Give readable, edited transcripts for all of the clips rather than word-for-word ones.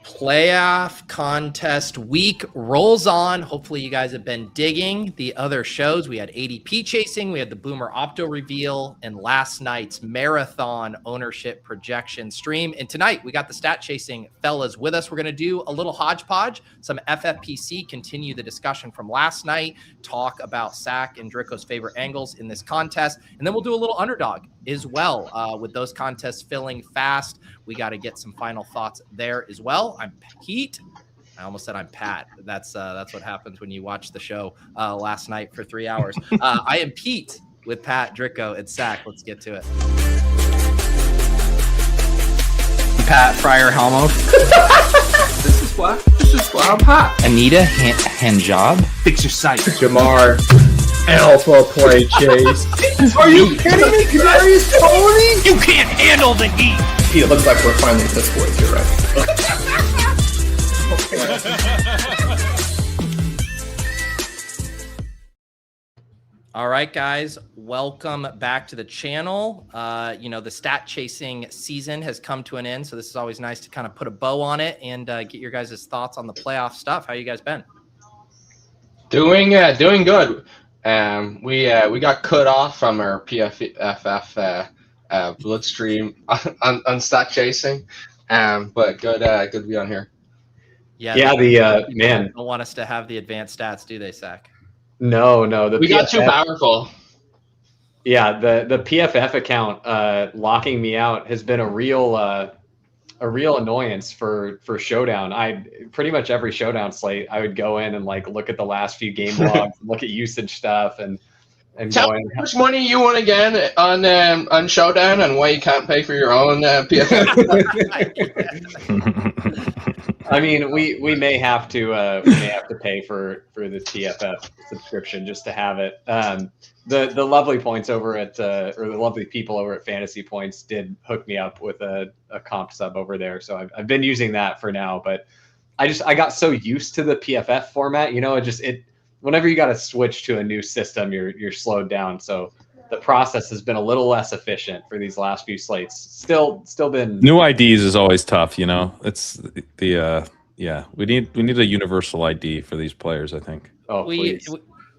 Playoff contest week rolls on. Hopefully you guys have been digging the other shows. We had ADP chasing, we had the Boomer Opto reveal, and last night's marathon ownership projection stream. And tonight we got the stat chasing fellas with us. We're going to do a little hodgepodge, some FFPC, continue the discussion from last night, talk about Sack and Drico's favorite angles in this contest, and then we'll do a little Underdog as well. With those contests filling fast, we got to get some final thoughts there as well. I'm Pete. I almost said I'm Pat. That's what happens when you watch the show last night for 3 hours. I am Pete with Pat, Drico, and Sack. Let's get to it. Pat Fryer Helmo. This is what I'm Pat. Anita Handjob. Fix your sight. Jamar. Alpha play chase. Are you kidding me? Kadarius Toney? You can't handle the heat. It looks like we're finally Piss Boys here, right? All right, guys, welcome back to the channel. The stat chasing season has come to an end, so this is always nice to kind of put a bow on it and get your guys' thoughts on the playoff stuff. How you guys been? Doing good. We got cut off from our PFF bloodstream on stat chasing, but good to be on here. Yeah. Man don't want us to have the advanced stats, do they, Sack? No. We got too powerful. Yeah, the PFF account locking me out has been a real annoyance for Showdown. I pretty much every Showdown slate I would go in and look at the last few game logs, look at usage stuff, and tell me how much money you want again on Showdown and why you can't pay for your own PFF. I mean, we may have to pay for the TFF subscription just to have it. The lovely points over at or the lovely people over at Fantasy Points did hook me up with a comp sub over there, so I've been using that for now. But I got so used to the PFF format, whenever you got to switch to a new system, you're slowed down. So the process has been a little less efficient for these last few slates. Still been new IDs is always tough. It's the we need a universal ID for these players, I think. Oh, please.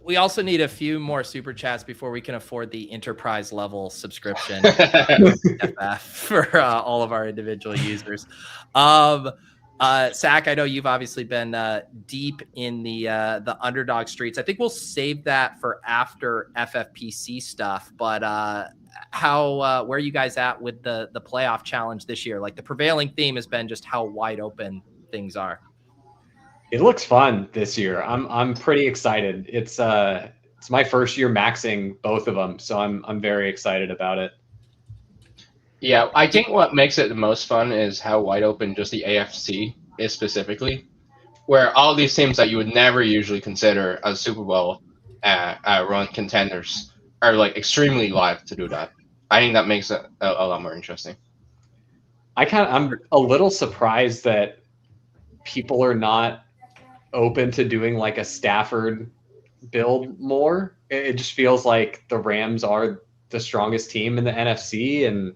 We also need a few more super chats before we can afford the enterprise level subscription for all of our individual users. Sack, I know you've obviously been deep in the Underdog streets. I think we'll save that for after FFPC stuff. But where are you guys at with the playoff challenge this year? The prevailing theme has been just how wide open things are. It looks fun this year. I'm pretty excited. It's my first year maxing both of them, so I'm very excited about it. Yeah, I think what makes it the most fun is how wide open just the AFC is specifically, where all these teams that you would never usually consider as Super Bowl run contenders are extremely live to do that. I think that makes it a lot more interesting. I'm a little surprised that people are not open to doing a Stafford build more. It just feels like the Rams are the strongest team in the NFC, and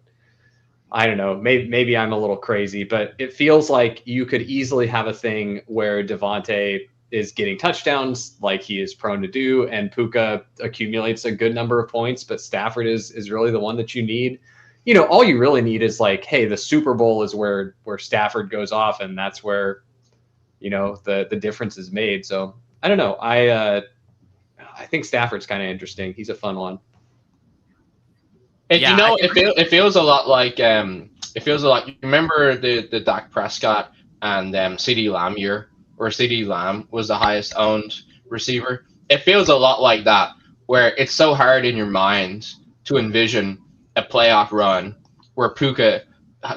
I don't know, maybe I'm a little crazy, but it feels like you could easily have a thing where Devontae is getting touchdowns like he is prone to do, and Puka accumulates a good number of points, but Stafford is really the one that you need. All you really need is hey, the Super Bowl is where Stafford goes off, and that's where the difference is made. So I don't know. I think Stafford's kind of interesting. He's a fun one. And it feels a lot like you remember the Dak Prescott and CeeDee Lamb year, where CeeDee Lamb was the highest owned receiver. It feels a lot like that, where it's so hard in your mind to envision a playoff run where Puka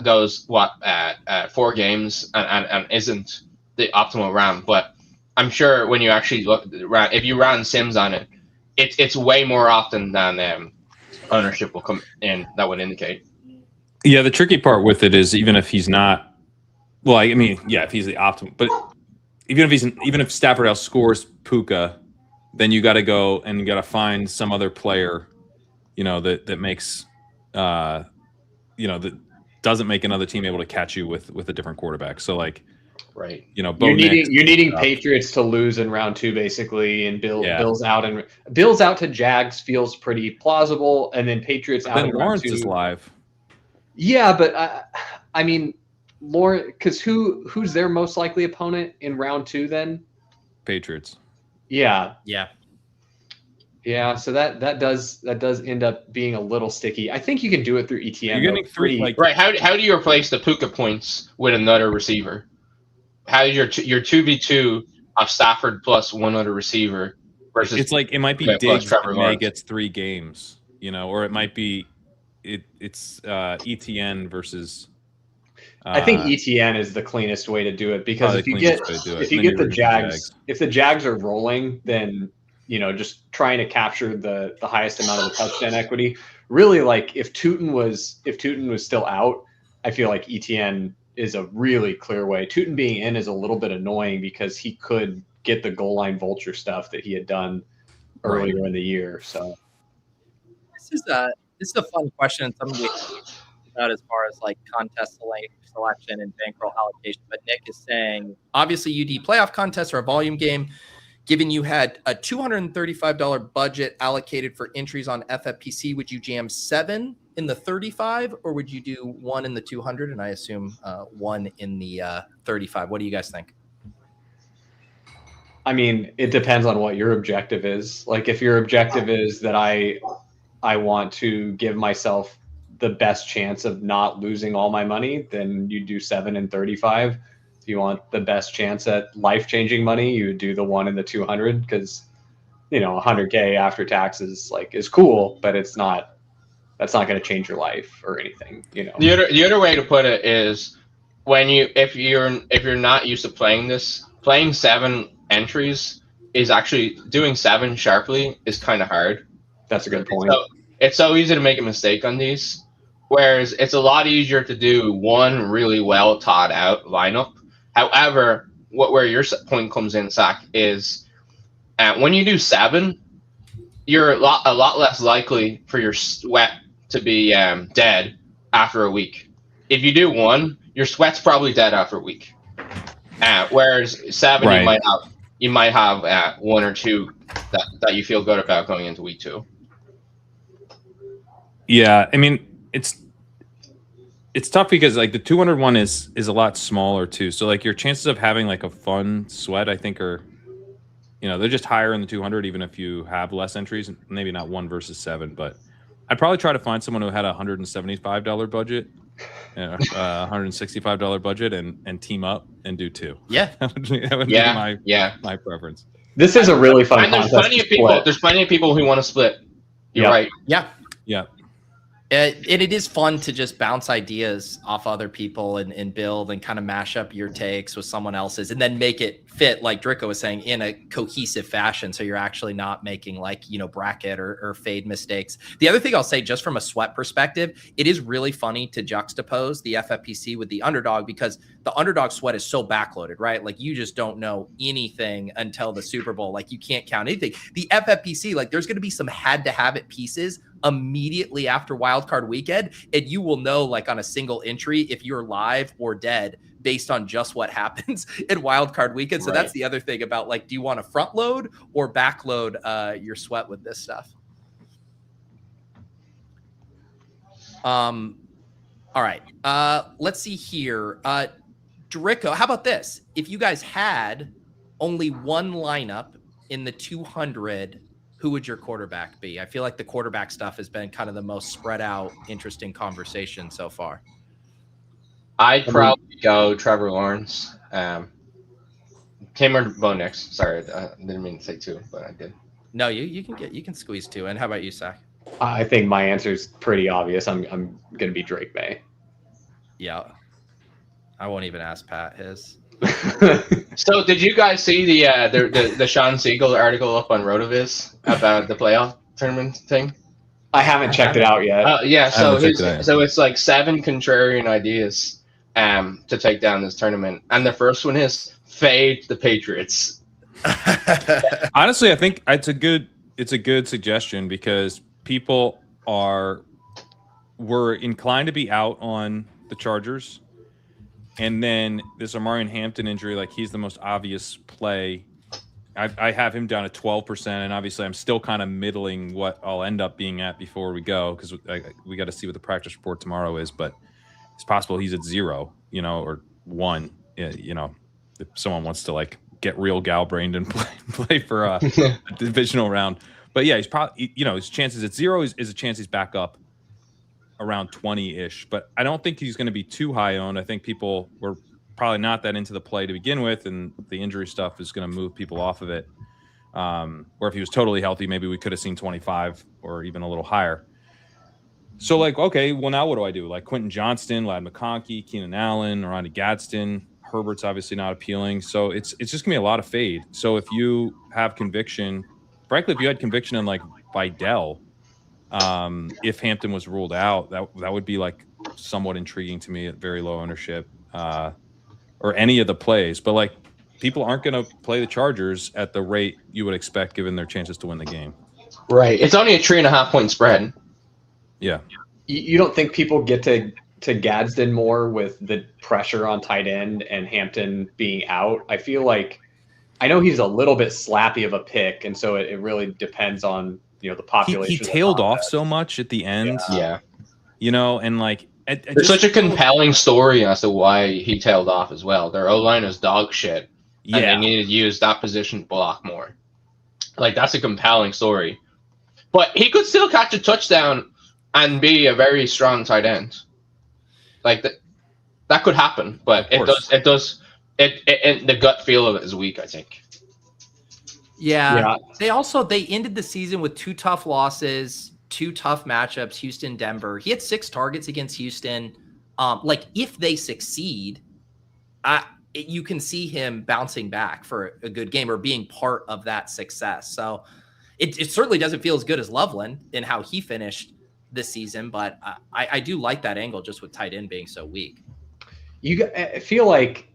goes 4 games and isn't the optimal RAM. But I'm sure when you actually if you ran Sims on it, it's way more often than ownership will come in that would indicate. Yeah, the tricky part with it is even if he's not, if he's the optimal, but even if Stafford outscores Puka, then you got to go and you got to find some other player, that makes, that doesn't make another team able to catch you with a different quarterback. So Right. You know, Bo You're Nix, needing Patriots to lose in round 2 basically, and Yeah. Bills out to Jags feels pretty plausible, and then Patriots out then in round Lawrence 2. is live. Yeah, but I mean, Lawrence, because who's their most likely opponent in round 2 then? Patriots. Yeah. Yeah. Yeah, so that does end up being a little sticky. I think you can do it through ETN. You're getting though, three, like, Right. How do you replace the Puka points with another receiver? How your 2v2 of Stafford plus one other receiver versus it's like it might be plus Diggs Trevor and May Lawrence. gets 3 games, you know, or it might be it's ETN versus. I think ETN is the cleanest way to do it because the if you cleanest get way to do it. if you And then get you're the rooting for Jags, if the Jags are rolling, then just trying to capture the highest amount of the touchdown equity. Really, like if Tootin was still out, I feel like ETN is a really clear way. Tootin being in is a little bit annoying because he could get the goal line vulture stuff that he had done earlier in the year. So This is a fun question and something we about as far as like contest selection and bankroll allocation. But Nick is saying, obviously UD playoff contests are a volume game. Given you had a $235 budget allocated for entries on FFPC, would you jam 7 in the 35 or would you do 1 in the 200? And I assume 1 in the 35. What do you guys think? I mean, it depends on what your objective is. Like if your objective is that I want to give myself the best chance of not losing all my money, then you do 7 and 35. If you want the best chance at life-changing money, you would do the 1 in the 200 because 100K after taxes is cool, but that's not going to change your life or anything. The other way to put it is if you're not used to playing 7 entries is actually doing 7 sharply is kind of hard. That's a good point. It's so easy to make a mistake on these, whereas it's a lot easier to do 1 really well thought out lineup. However, where your point comes in, Zach, is when you do 7, you're a lot less likely for your sweat to be dead after a week. If you do 1, your sweat's probably dead after a week. Whereas 7, Right. you might have 1 or 2 that you feel good about going into week 2. Yeah, I mean it's tough because like the 201 is a lot smaller too. So like your chances of having like a fun sweat, I think are, they're just higher in the 200 even if you have less entries. Maybe not 1 versus 7, but I'd probably try to find someone who had a $175 budget, $165 budget, and team up and do 2. Yeah, that would be my preference. This is a really fun And there's contest. plenty of people who want to split. You're right. Yeah. Yeah. It is fun to just bounce ideas off other people and build and kind of mash up your takes with someone else's and then make it fit, like Dricko was saying, in a cohesive fashion. So you're actually not making bracket or fade mistakes. The other thing I'll say, just from a sweat perspective, it is really funny to juxtapose the FFPC with the Underdog because the Underdog sweat is so backloaded, right? Like you just don't know anything until the Super Bowl. Like you can't count anything. The FFPC, there's going to be some had to have it pieces immediately after wildcard weekend, and you will know on a single entry if you're live or dead based on just what happens in wildcard weekend. So that's the other thing about do you want to front load or back load your sweat with this stuff? All right, let's see here. Dricko, how about this? If you guys had only 1 lineup in the 200, who would your quarterback be? I feel like the quarterback stuff has been kind of the most spread out, interesting conversation so far. I'd probably go Trevor Lawrence. Tim or Bo Nix. Sorry, I didn't mean to say 2, but I did. No, you can squeeze 2. And how about you, Zach? I think my answer is pretty obvious. I'm going to be Drake May. Yeah. I won't even ask Pat his. So did you guys see the Sean Siegel article up on RotoViz about the playoff tournament thing? I haven't checked it out yet. Yeah, so so it's 7 contrarian ideas to take down this tournament, and the first one is fade the Patriots. Honestly, I think it's a good suggestion because people were inclined to be out on the Chargers. And then this Amarian Hampton injury, like he's the most obvious play. I have him down at 12%, and obviously I'm still kind of middling what I'll end up being at before we go, because we got to see what the practice report tomorrow is. But it's possible he's at 0, or 1. If someone wants to like get real gal-brained and play for a divisional round. But yeah, he's probably his chances at 0 is a chance he's back up around 20-ish. But I don't think he's going to be too high owned. I think people were probably not that into the play to begin with, and the injury stuff is going to move people off of it. Or if he was totally healthy, maybe we could have seen 25 or even a little higher. So, like, okay, well, now what do I do? Like Quentin Johnston, Ladd McConkey, Keenan Allen, Ronnie Gadsden. Herbert's obviously not appealing. So it's just going to be a lot of fade. So if you have conviction, frankly, if you had conviction in like Vidal, if Hampton was ruled out, that would be like somewhat intriguing to me at very low ownership. Or any of the plays, but like people aren't going to play the Chargers at the rate you would expect given their chances to win the game. Right. It's only a 3.5 point spread. Yeah. You don't think people get to Gadsden more with the pressure on tight end and Hampton being out? I feel like I know he's a little bit slappy of a pick, and so it really depends on the population. He tailed off so much at the end. Yeah. And like there's such a compelling story as to why he tailed off as well. Their O-line is dog shit. Yeah. And they needed to use that position to block more. Like, that's a compelling story. But he could still catch a touchdown and be a very strong tight end. Like, that could happen. But the gut feel of it is weak, I think. Yeah. They ended the season with 2 tough losses, 2 tough matchups, Houston, Denver. He had 6 targets against Houston. If they succeed, you can see him bouncing back for a good game or being part of that success. So it certainly doesn't feel as good as Loveland in how he finished this season, but I do like that angle just with tight end being so weak. I feel like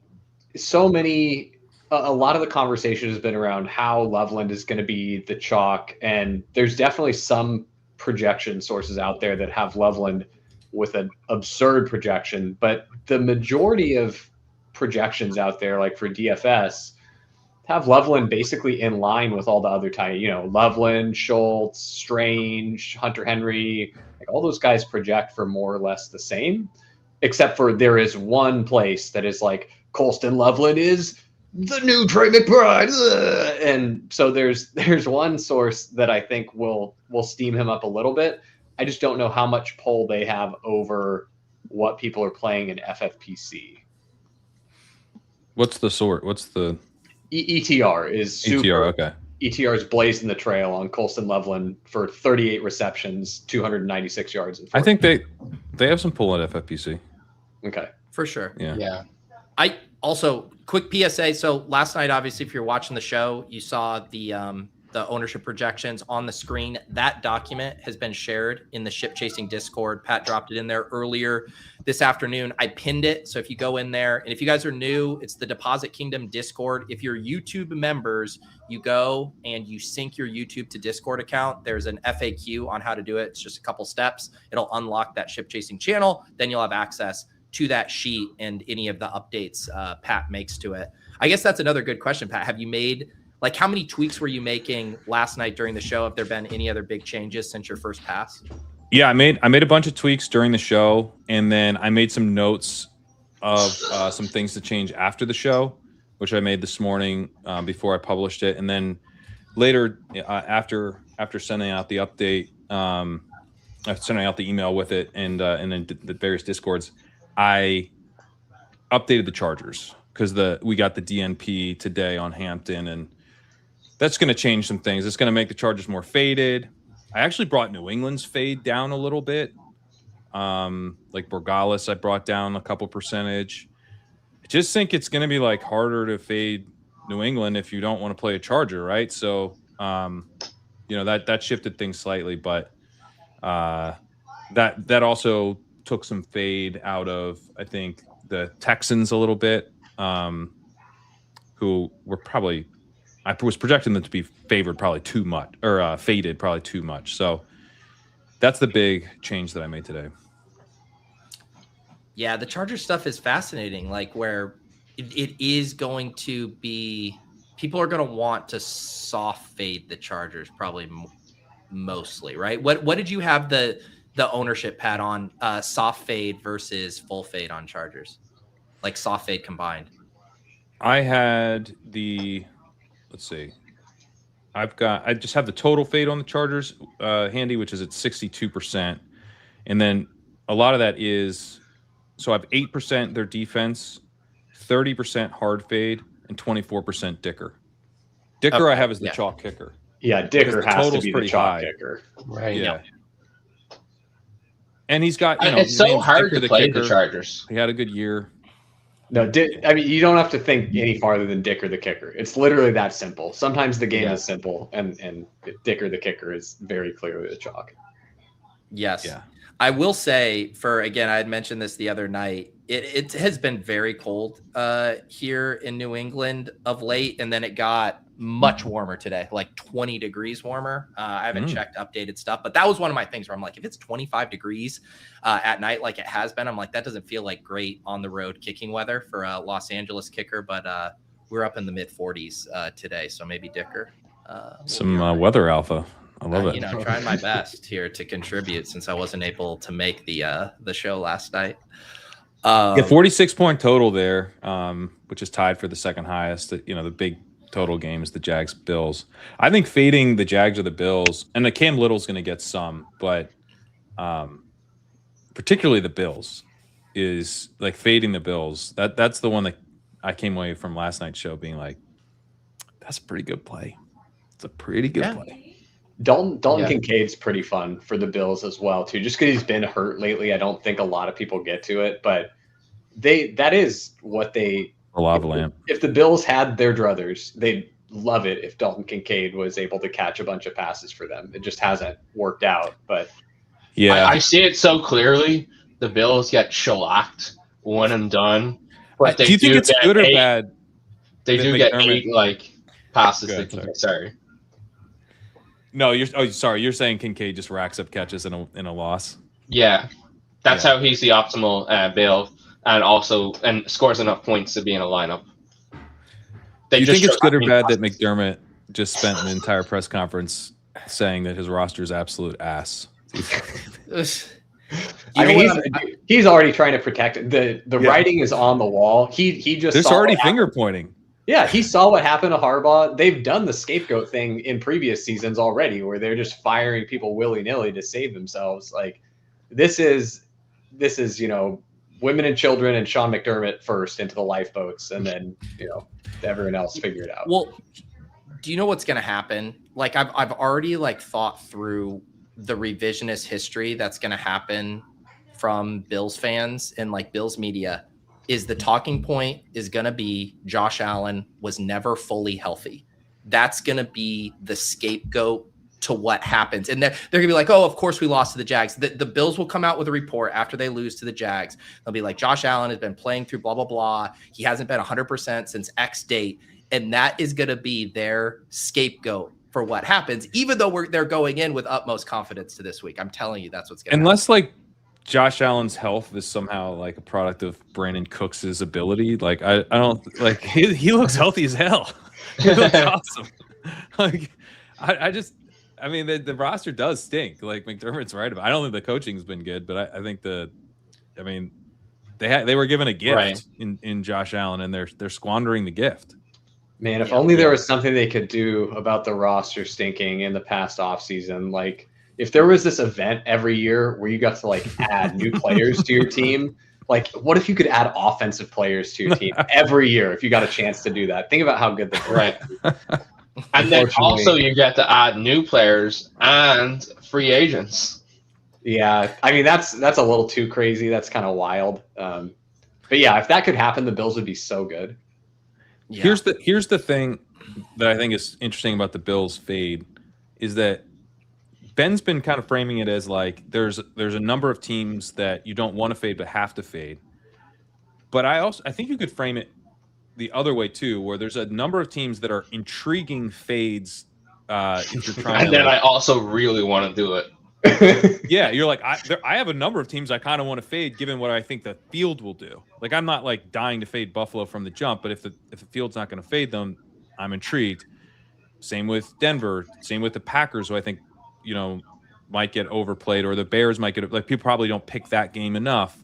a lot of the conversation has been around how Loveland is going to be the chalk, and there's definitely some projection sources out there that have Loveland with an absurd projection, but the majority of projections out there, like for DFS, have Loveland basically in line with all the other tight, Loveland, Schultz, Strange, Hunter Henry, like all those guys project for more or less the same, except for there is one place that is like Colston Loveland is the new Trey McBride. And so there's one source that I think will steam him up a little bit. I just don't know how much pull they have over what people are playing in FFPC. What's the sort? What's the ETR is super. ETR, okay. ETR is blazing the trail on Colston Loveland for 38 receptions, 296 yards. And I think they have some pull at FFPC. Okay. For sure. Yeah. I also, quick PSA. So last night, obviously, if you're watching the show, you saw the ownership projections on the screen. That document has been shared in the Ship Chasing Discord. Pat dropped it in there earlier this afternoon. I pinned it. So if you go in there, and if you guys are new, it's the Deposit Kingdom Discord. If you're YouTube members, you go and you sync your YouTube to Discord account. There's an FAQ on how to do it. It's just a couple steps. It'll unlock that Ship Chasing channel. Then you'll have access to that sheet and any of the updates Pat makes to it. I guess that's another good question, Pat. Have you made, like, how many tweaks were you making last night during the show? Have there been any other big changes since your first pass? Yeah, I made a bunch of tweaks during the show, and then I made some notes of some things to change after the show, which I made this morning before I published it. And then later, after sending out the update, sending out the email with it, and then the various Discords, I updated the Chargers because we got the DNP today on Hampton, and that's going to change some things. It's going to make the Chargers more faded. I actually brought New England's fade down a little bit. Like Borgalis, I brought down a couple percentage. I just think it's going to be like harder to fade New England if you don't want to play a Charger, right? So, that shifted things slightly, but that also took some fade out of, I think, the Texans a little bit, who were probably, I was projecting them to be favored probably too much, or faded probably too much. So that's the big change that I made today. Yeah, the Chargers stuff is fascinating. Like where it is going to be, people are going to want to soft fade the Chargers probably mostly, right? What did you have the ownership pad on soft fade versus full fade on Chargers, like soft fade combined? I had let's see. I just have the total fade on the Chargers handy, which is at 62%. And then a lot of that is, so I have 8% their defense, 30% hard fade, and 24% Dicker. Dicker I have as the chalk kicker. Yeah, Dicker Because the has to total's be the pretty chalk high. kicker. Right. Yeah. And he's got, It's so name's hard Dicker to play kicker. the Chargers. He had a good year. No, I mean, you don't have to think any farther than Dicker the kicker. It's literally that simple. Sometimes the game is simple, and Dicker the kicker is very clearly the chalk. Yes. Yeah. I will say, again, I had mentioned this the other night. It has been very cold here in New England of late, and then it got much warmer today, like 20 degrees warmer. I haven't checked updated stuff, but that was one of my things where I'm like, if it's 25 degrees at night, like it has been, I'm like, that doesn't feel like great on the road kicking weather for a Los Angeles kicker, but we're up in the mid 40s today, so maybe Dicker. Some weather alpha. I love it. Trying my best here to contribute since I wasn't able to make the show last night. 46-point total there, which is tied for the second highest. The big total game is the Jags Bills. I think fading the Jags or the Bills, and the Cam Little's going to get some, but particularly the Bills is like fading the Bills. That's the one that I came away from last night's show being like, that's a pretty good play. It's a pretty good play. Dalton Kincaid's pretty fun for the Bills as well too. Just because he's been hurt lately, I don't think a lot of people get to it, but that is what they. A lava lamp. If the Bills had their druthers, they'd love it if Dalton Kincaid was able to catch a bunch of passes for them. It just hasn't worked out, but yeah, I see it so clearly. The Bills get shellacked, one and done. But do you think it's good or bad? They do get 8 passes. Sorry. No, you're saying Kincaid just racks up catches in a loss. Yeah, that's how he's the optimal build, and scores enough points to be in a lineup. Do you think it's good or bad that McDermott just spent an entire press conference saying that his roster is absolute ass? He's already trying to protect it. The writing is on the wall. He just there's already finger pointing. Yeah, he saw what happened to Harbaugh. They've done the scapegoat thing in previous seasons already, where they're just firing people willy-nilly to save themselves. Like this is women and children and Sean McDermott first into the lifeboats, and then everyone else figure it out. Well, do you know what's going to happen? Like I've already thought through the revisionist history that's going to happen from Bills fans and Bills media. Is the talking point is going to be Josh Allen was never fully healthy. That's going to be the scapegoat to what happens. And they're going to be like, oh, of course we lost to the Jags. The Bills will come out with a report after they lose to the Jags. They'll be like, Josh Allen has been playing through blah, blah, blah. He hasn't been 100% since X date. And that is going to be their scapegoat for what happens, even though they're going in with utmost confidence to this week. I'm telling you, that's what's going to happen. Unless Josh Allen's health is somehow a product of Brandon Cooks' ability. I don't he looks healthy as hell. He looks awesome. The roster does stink. McDermott's right about. I don't think the coaching's been good, but I think they were given a gift in Josh Allen, and they're squandering the gift. Man, if only there was something they could do about the roster stinking in the past offseason. If there was this event every year where you got to add new players to your team, what if you could add offensive players to your team every year if you got a chance to do that? Think about how good the right. And then also you get to add new players and free agents. Yeah, that's a little too crazy. That's kind of wild. But yeah, if that could happen, the Bills would be so good. Yeah. Here's the thing that I think is interesting about the Bills fade is that Ben's been kind of framing it as there's a number of teams that you don't want to fade but have to fade. But I think you could frame it the other way too, where there's a number of teams that are intriguing fades if you're trying and then I also really want to do it. Yeah, you're like, I have a number of teams I kind of want to fade given what I think the field will do. Like, I'm not like dying to fade Buffalo from the jump, but if the field's not going to fade them, I'm intrigued. Same with Denver. Same with the Packers, who I think, might get overplayed, or the Bears might get, like, people probably don't pick that game enough.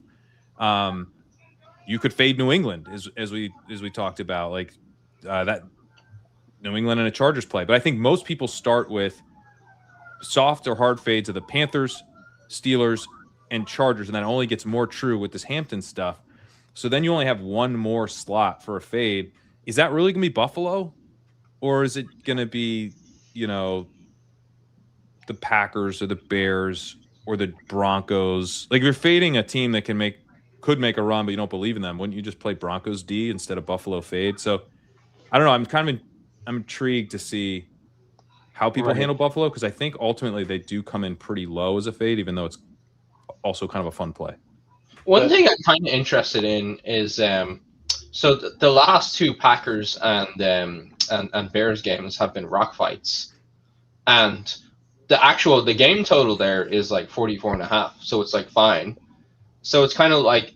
You could fade New England as we talked about, like that New England and a Chargers play. But I think most people start with soft or hard fades of the Panthers, Steelers, and Chargers, and that only gets more true with this Hampton stuff. So then you only have one more slot for a fade. Is that really going to be Buffalo? Or is it going to be, the Packers or the Bears or the Broncos? Like, if you're fading a team that could make a run, but you don't believe in them, wouldn't you just play Broncos D instead of Buffalo fade? So I don't know. I'm intrigued to see how people handle Buffalo, because I think ultimately they do come in pretty low as a fade, even though it's also kind of a fun play. One thing I'm kind of interested in is so the last two Packers and Bears games have been rock fights, and the game total there is like 44.5, so it's like fine. So it's kind of like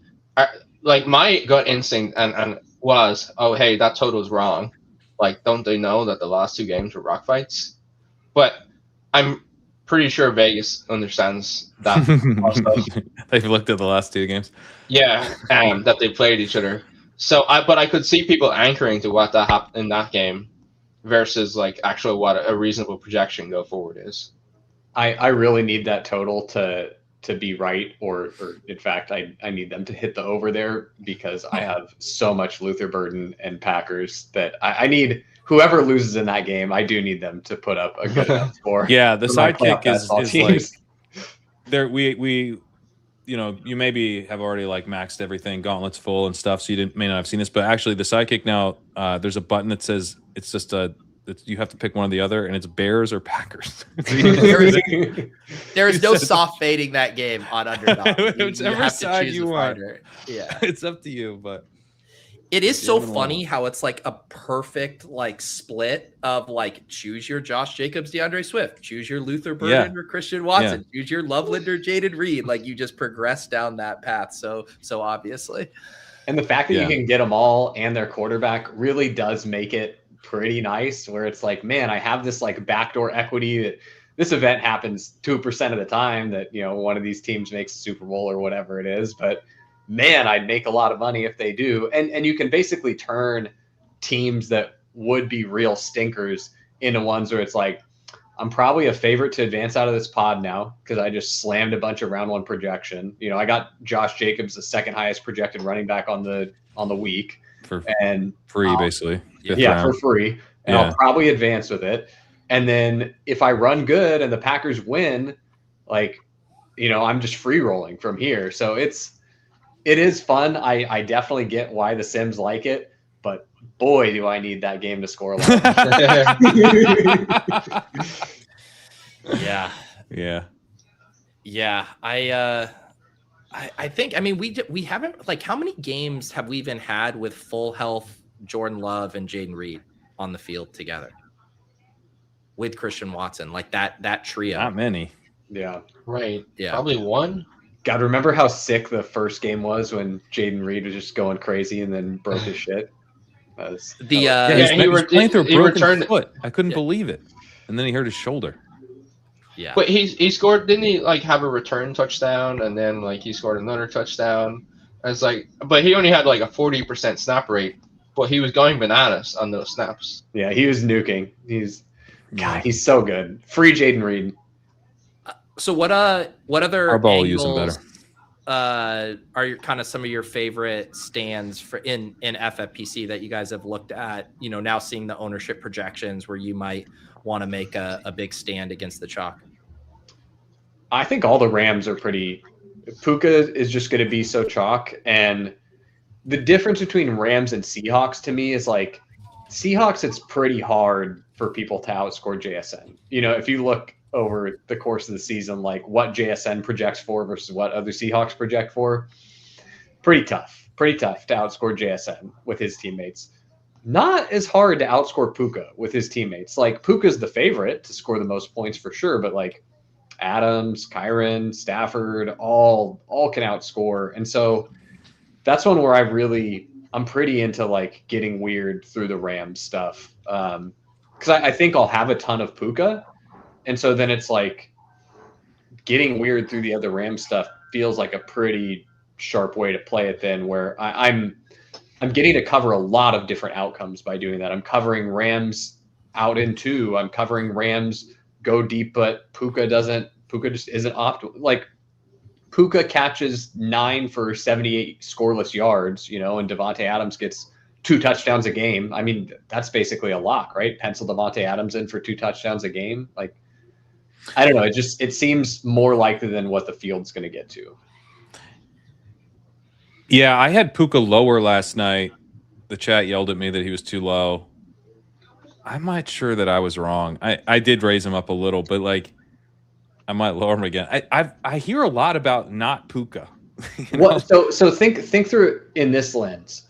my gut instinct and was, oh hey, that total is wrong. Like, don't they know that the last two games were rock fights? But I'm pretty sure Vegas understands that. They've looked at the last two games. Yeah, that they played each other. So I could see people anchoring to what that happened in that game versus like actually what a reasonable projection go forward is. I really need that total to be right, or in fact, I need them to hit the over there, because I have so much Luther Burden and Packers that I need whoever loses in that game. I do need them to put up a good enough score. Yeah, the sidekick is like there. We you maybe have already like maxed everything, gauntlets full and stuff, so you may not have seen this, but actually the sidekick now, there's a button that says it's just you have to pick one or the other, and it's Bears or Packers. There is no soft fading that game on Underdog. Whichever side you want. Yeah, it's up to you, but it is so funny how it's like a perfect like split of like choose your Josh Jacobs, DeAndre Swift, choose your Luther Burden or Christian Watson, choose your Loveland or Jaden Reed. Like, you just progress down that path so obviously. And the fact that you can get them all and their quarterback really does make it pretty nice, where it's like, man, I have this like backdoor equity that this event happens 2% of the time that, one of these teams makes a Super Bowl or whatever it is, but man, I'd make a lot of money if they do. And you can basically turn teams that would be real stinkers into ones where it's like, I'm probably a favorite to advance out of this pod now because I just slammed a bunch of round one projection. I got Josh Jacobs, the second highest projected running back on the week, for and free, basically. For free. And I'll probably advance with it. And then if I run good and the Packers win, like, I'm just free rolling from here. So it is fun. I definitely get why the Sims like it, but boy, do I need that game to score a lot. Yeah. I think, we haven't, like, how many games have we even had with full health Jordan Love and Jaden Reed on the field together with Christian Watson, like that trio? Not many. Yeah. Right. Yeah. Probably one. God, remember how sick the first game was when Jaden Reed was just going crazy and then broke his shit? He was playing through a broken foot. I couldn't believe it. And then he hurt his shoulder. Yeah. But he scored, didn't he, like, have a return touchdown, and then like he scored another touchdown? And it's like, but he only had like a 40% snap rate, but he was going bananas on those snaps. Yeah, he was nuking. He's so good. Free Jaden Reed. So what other Our ball angles, using better. Are your kind of some of your favorite stands for in FFPC that you guys have looked at, now seeing the ownership projections where you might want to make a big stand against the chalk? I think all the Rams are pretty. Puka is just going to be so chalk, and the difference between Rams and Seahawks to me is like Seahawks, it's pretty hard for people to outscore JSN. If you look over the course of the season, like what JSN projects for versus what other Seahawks project for, pretty tough to outscore JSN with his teammates. Not as hard to outscore Puka with his teammates. Like, Puka's the favorite to score the most points for sure, but like Adams, Kyron, Stafford, all can outscore. And so that's one where I'm pretty into like getting weird through the Rams stuff. Because I think I'll have a ton of Puka. And so then it's like getting weird through the other Rams stuff feels like a pretty sharp way to play it then, where I'm getting to cover a lot of different outcomes by doing that. I'm covering Rams out in 2. I'm covering Rams go deep, but Puka just isn't optimal. Like Puka catches 9 for 78 scoreless yards, and Devontae Adams gets 2 touchdowns a game. I mean, that's basically a lock, right? Pencil Devontae Adams in for 2 touchdowns a game. Like, I don't know. It seems more likely than what the field's going to get to. Yeah, I had Puka lower last night. The chat yelled at me that he was too low. I'm not sure that I was wrong. I did raise him up a little, but like I might lower him again. I hear a lot about not Puka. What? So think through it in this lens.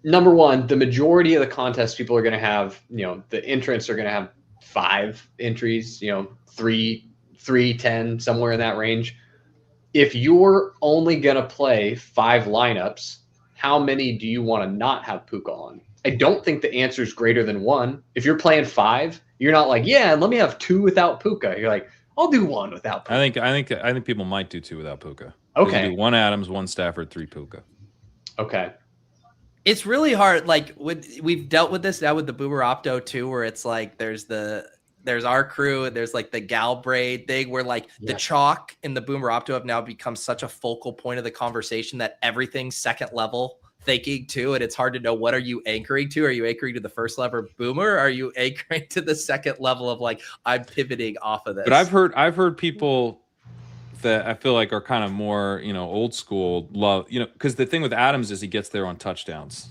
Number one, the majority of the contests people are going to have, the entrants are going to have 5 entries, 3, 10, somewhere in that range. If you're only going to play 5 lineups, how many do you want to not have Puka on? I don't think the answer is greater than 1. If you're playing 5, you're not like, yeah, let me have 2 without Puka. You're like, I'll do 1 without Puka. I think people might do 2 without Puka. Okay. Do 1 Adams, 1 Stafford, 3 Puka. Okay. It's really hard. Like we've dealt with this now with the Boomer Opto too, where it's like there's our crew, there's like the Galbraid thing where like the chalk and the Boomer Opto have now become such a focal point of the conversation that everything's second level thinking too, and it's hard to know what are you anchoring to. Are you anchoring to the first level Boomer? Or are you anchoring to the second level of like I'm pivoting off of this? But I've heard people that I feel like are kind of more old school love because the thing with Adams is he gets there on touchdowns,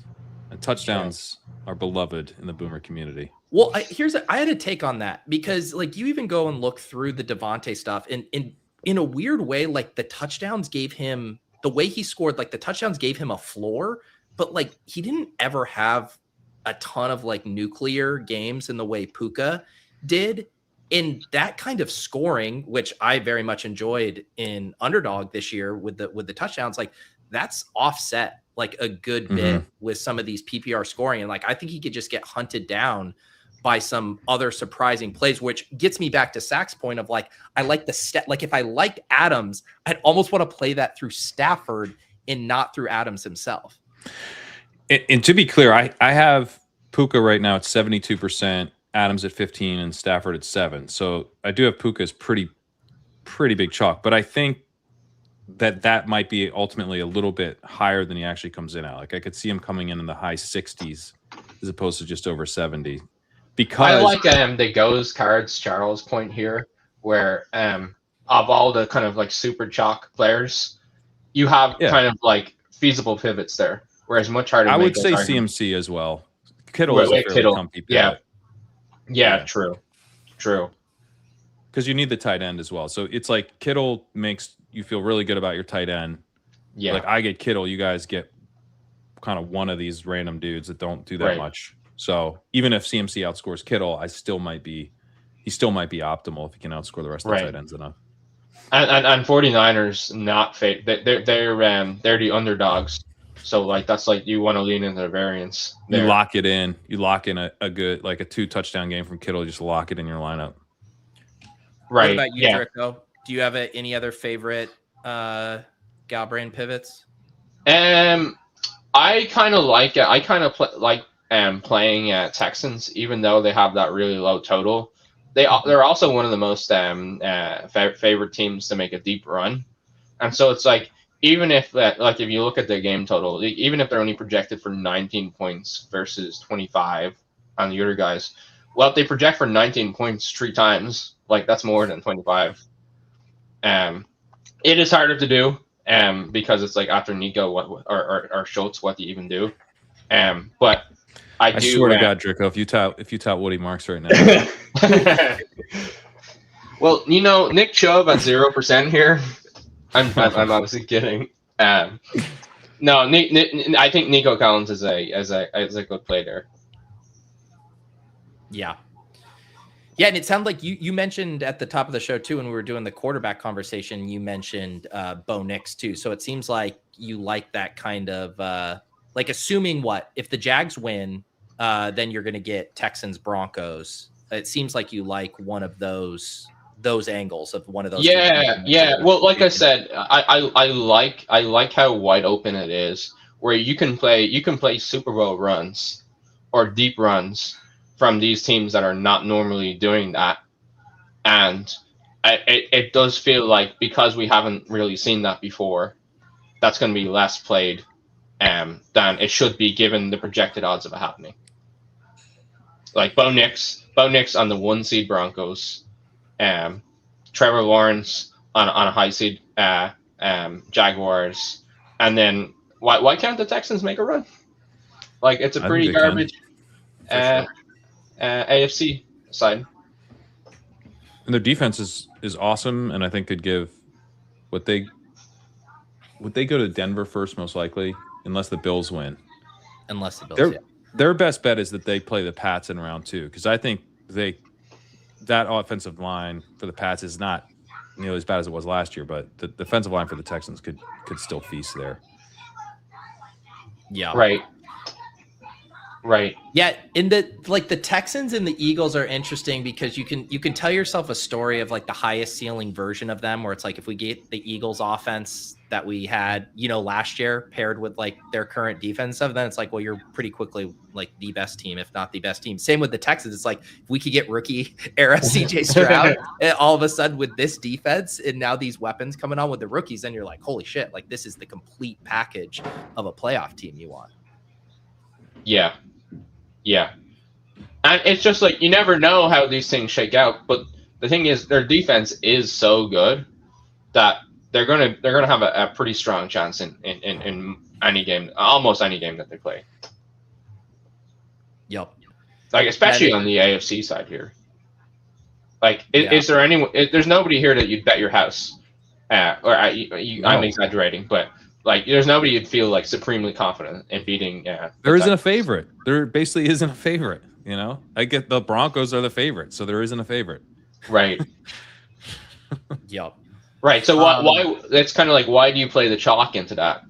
and touchdowns are beloved in the Boomer community. Well, I had a take on that because like you even go and look through the Devontae stuff, and in a weird way, like the touchdowns gave him the way he scored, like the touchdowns gave him a floor, but like he didn't ever have a ton of like nuclear games in the way Puka did. In that kind of scoring, which I very much enjoyed in Underdog this year with the touchdowns, like that's offset like a good bit with some of these PPR scoring. And like I think he could just get hunted down by some other surprising plays, which gets me back to Zach's point of like, I like like if I liked Adams, I'd almost want to play that through Stafford and not through Adams himself. And to be clear, I have Puka right now at 72%, Adams at 15, and Stafford at 7. So I do have Puka as pretty big chalk, but I think that might be ultimately a little bit higher than he actually comes in at. Like I could see him coming in the high 60s as opposed to just over 70. Because I like the Goes Cards Charles point here, where of all the kind of like super chalk players, you have kind of like feasible pivots there. Whereas much harder. I would say CMC as well. Kittle is a fairly comfy pivot. Yeah, true. Because you need the tight end as well. So it's like Kittle makes you feel really good about your tight end. Yeah. Like I get Kittle, you guys get kind of one of these random dudes that don't do that much. So even if CMC outscores Kittle, he still might be optimal if he can outscore the rest of the tight ends enough. And 49ers not fake. They're the underdogs. So like that's like you want to lean into the variance. You lock it in. You lock in a good like a 2 touchdown game from Kittle. You just lock it in your lineup. Right. What about you, Drico? Do you have any other favorite Galbrain pivots? I kind of like it. I kind of like playing Texans, even though they have that really low total. They're also one of the most favorite teams to make a deep run, and so it's like even if if you look at the game total, even if they're only projected for 19 points versus 25 on the other guys, well, if they project for 19 points 3 times, like that's more than 25. It is harder to do because it's like after Nico or Schultz, what do you even do? But I swear to God, Drico, if you tout Woody Marks right now. Well, Nick Chubb at 0% here. I'm obviously kidding. No, I think Nico Collins is a good play there. Yeah. Yeah, and it sounded like you mentioned at the top of the show too when we were doing the quarterback conversation. You mentioned Bo Nix too, so it seems like you like that kind of like assuming what if the Jags win, then you're going to get Texans Broncos. It seems like you like one of those angles of one of those. Yeah. Well, like I said, I like how wide open it is, where you can play Super Bowl runs or deep runs from these teams that are not normally doing that, and it does feel like because we haven't really seen that before, that's going to be less played than it should be given the projected odds of it happening. Like Bo Nix on the 1 seed Broncos, Trevor Lawrence on a high seed Jaguars, and then why can't the Texans make a run? Like it's a pretty garbage AFC side. And their defense is awesome, and I think could give would they go to Denver first most likely, unless the Bills win. Unless the Bills, their best bet is that they play the Pats in round 2, because I think that offensive line for the Pats is not nearly as bad as it was last year, but the defensive line for the Texans could still feast there. Yeah. Right. Yeah, in the Texans and the Eagles are interesting because you can tell yourself a story of like the highest ceiling version of them, where it's like if we get the Eagles offense that we had, last year paired with like their current defense stuff, then it's like, well, you're pretty quickly like the best team, if not the best team. Same with the Texans. It's like if we could get rookie era CJ Stroud all of a sudden with this defense and now these weapons coming on with the rookies, then you're like, holy shit, like this is the complete package of a playoff team you want. Yeah. And it's just like you never know how these things shake out, but the thing is their defense is so good that they're gonna have a pretty strong chance in any game, almost any game that they play. Yep. Like especially on the AFC side here. Like is there anyone? There's nobody here that you'd bet your house, I'm exaggerating, but like there's nobody you'd feel like supremely confident in beating. There isn't a favorite. There basically isn't a favorite. I get the Broncos are the favorite, so there isn't a favorite. Right. Yep. Right. So why? It's kind of like why do you play the chalk into that?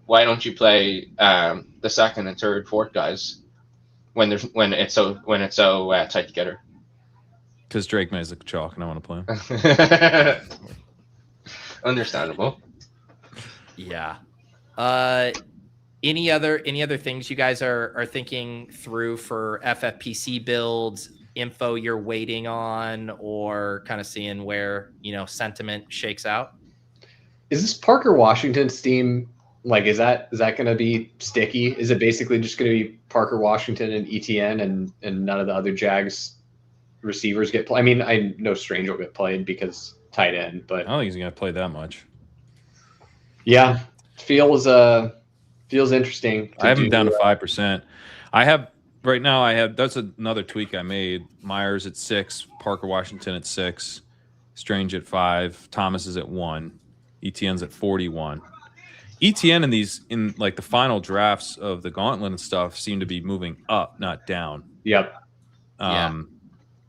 Why don't you play the second and third, fourth guys when it's so tight together? Because Drake makes the chalk, and I want to play him. Understandable. Yeah. Any other things you guys are thinking through for FFPC builds, info you're waiting on, or kind of seeing where sentiment shakes out? Is this Parker Washington's team like is that going to be sticky? Is it basically just going to be Parker Washington and ETN and none of the other Jags receivers get played? I mean, I know Strange will get played because tight end, but I don't think he's going to play that much. Yeah, feels interesting. I have him down to 5%. Right now, that's another tweak I made. Myers at 6, Parker Washington at 6, Strange at 5, Thomas is at 1, ETN's at 41. ETN in like the final drafts of the gauntlet and stuff seem to be moving up, not down. Yep.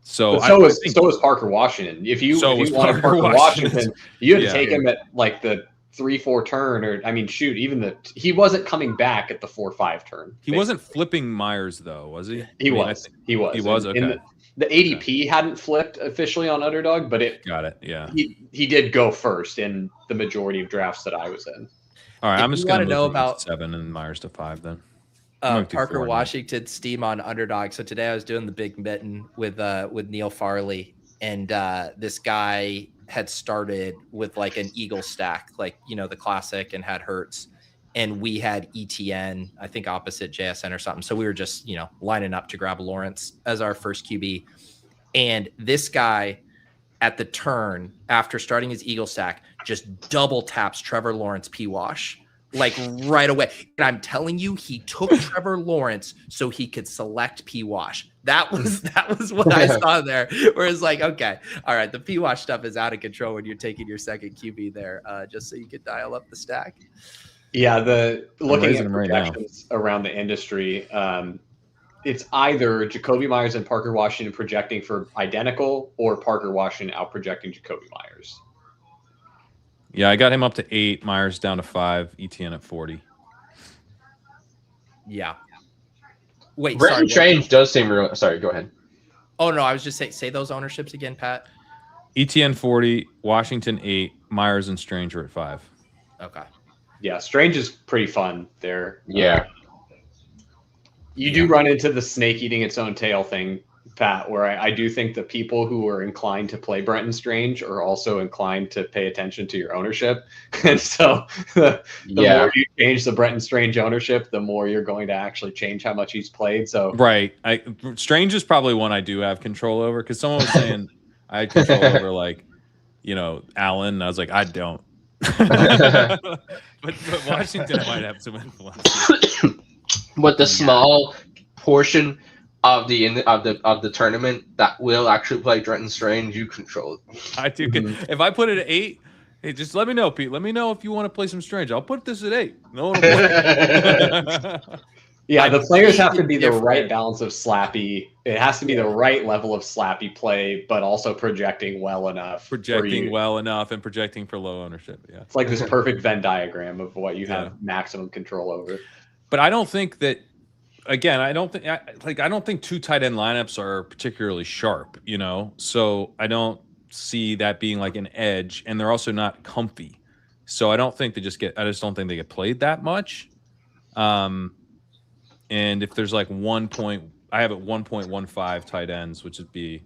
So is Parker Washington. If you wanted Parker Washington, you had to take him at like the 3-4 turn, or I mean, shoot, he wasn't coming back at the 4-5 turn. He wasn't flipping Myers though, was he? He was. He was. Okay. The ADP hadn't flipped officially on Underdog, but got it. Yeah. He did go first in the majority of drafts that I was in. All right, I'm just going to know about 7 and Myers to 5 then. Parker Washington's steam on Underdog. So today I was doing the big mitten with Neil Farley, and this guy had started with like an Eagle stack, like the classic, and had Hurts, and we had ETN, I think opposite JSN or something. So we were just lining up to grab Lawrence as our first QB, and this guy at the turn after starting his Eagle stack just double taps Trevor Lawrence P-Wash like right away. And I'm telling you, he took Trevor Lawrence so he could select P-Wash. That was what I saw there. Where it's like, okay, all right, the P-Wash stuff is out of control when you're taking your second QB there, just so you could dial up the stack. Yeah, looking at projections around the industry, it's either Jacoby Myers and Parker Washington projecting for identical or Parker Washington out projecting Jacoby Myers. Yeah, I got him up to 8, Myers down to 5, ETN at 40. Yeah. Wait, Brenton sorry. Strange does seem real. Sorry, go ahead. Oh no, I was just saying. Say those ownerships again, Pat. ETN 40, Washington 8, Myers and Strange are at 5. Okay. Yeah, Strange is pretty fun there. Yeah. You do run into the snake eating its own tail thing, Pat, where I do think the people who are inclined to play Brenton Strange are also inclined to pay attention to your ownership. And so the more you change the Brenton Strange ownership, the more you're going to actually change how much he's played. So right. Strange is probably one I do have control over, because someone was saying I had control over, like, Allen. And I was like, I don't. but Washington might have some influence. With the small portion of the tournament that will actually play Brenton Strange, you control it. I do. If I put it at 8, hey, just let me know, Pete. Let me know if you want to play some Strange. I'll put this at 8. No one will play. Yeah, the players have to be the right balance of slappy. It has to be the right level of slappy play, but also projecting well enough. Projecting well enough and projecting for low ownership. Yeah, it's like this perfect Venn diagram of what you have maximum control over. But I don't think that. Again, I don't think 2 tight end lineups are particularly sharp. So I don't see that being like an edge, and they're also not comfy. So I don't think I just don't think they get played that much. And if there's like I have at 1.15 tight ends, which would be,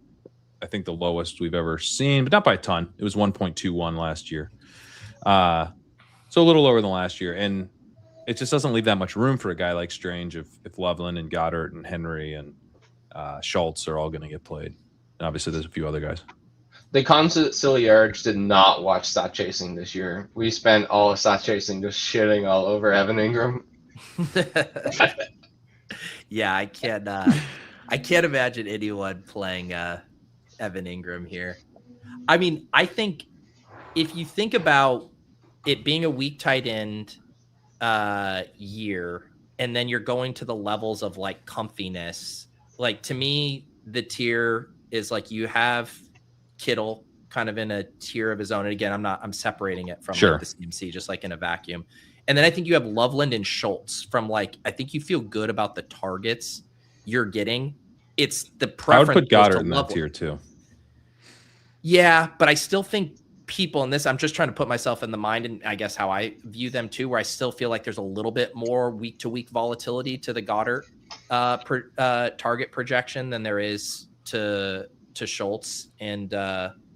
I think, the lowest we've ever seen, but not by a ton. It was 1.21 last year. So a little lower than last year. And it just doesn't leave that much room for a guy like Strange if Loveland and Goddard and Henry and Schultz are all going to get played. And obviously there's a few other guys. The conciliards did not watch stat chasing this year. We spent all of stat chasing just shitting all over Evan Ingram. Yeah, I can't imagine anyone playing Evan Ingram here. I mean, I think if you think about it being a weak tight end year, and then you're going to the levels of like comfiness, like to me, the tier is like you have Kittle kind of in a tier of his own. And again, I'm separating it from like the CMC, just like in a vacuum. And then I think you have Loveland and Schultz from like, I think you feel good about the targets you're getting. It's the preference. I would put Goddard in that tier too. Yeah, but I still think people in this, I'm just trying to put myself in the mind and I guess how I view them too, where I still feel like there's a little bit more week to week volatility to the Goddard target projection than there is to Schultz and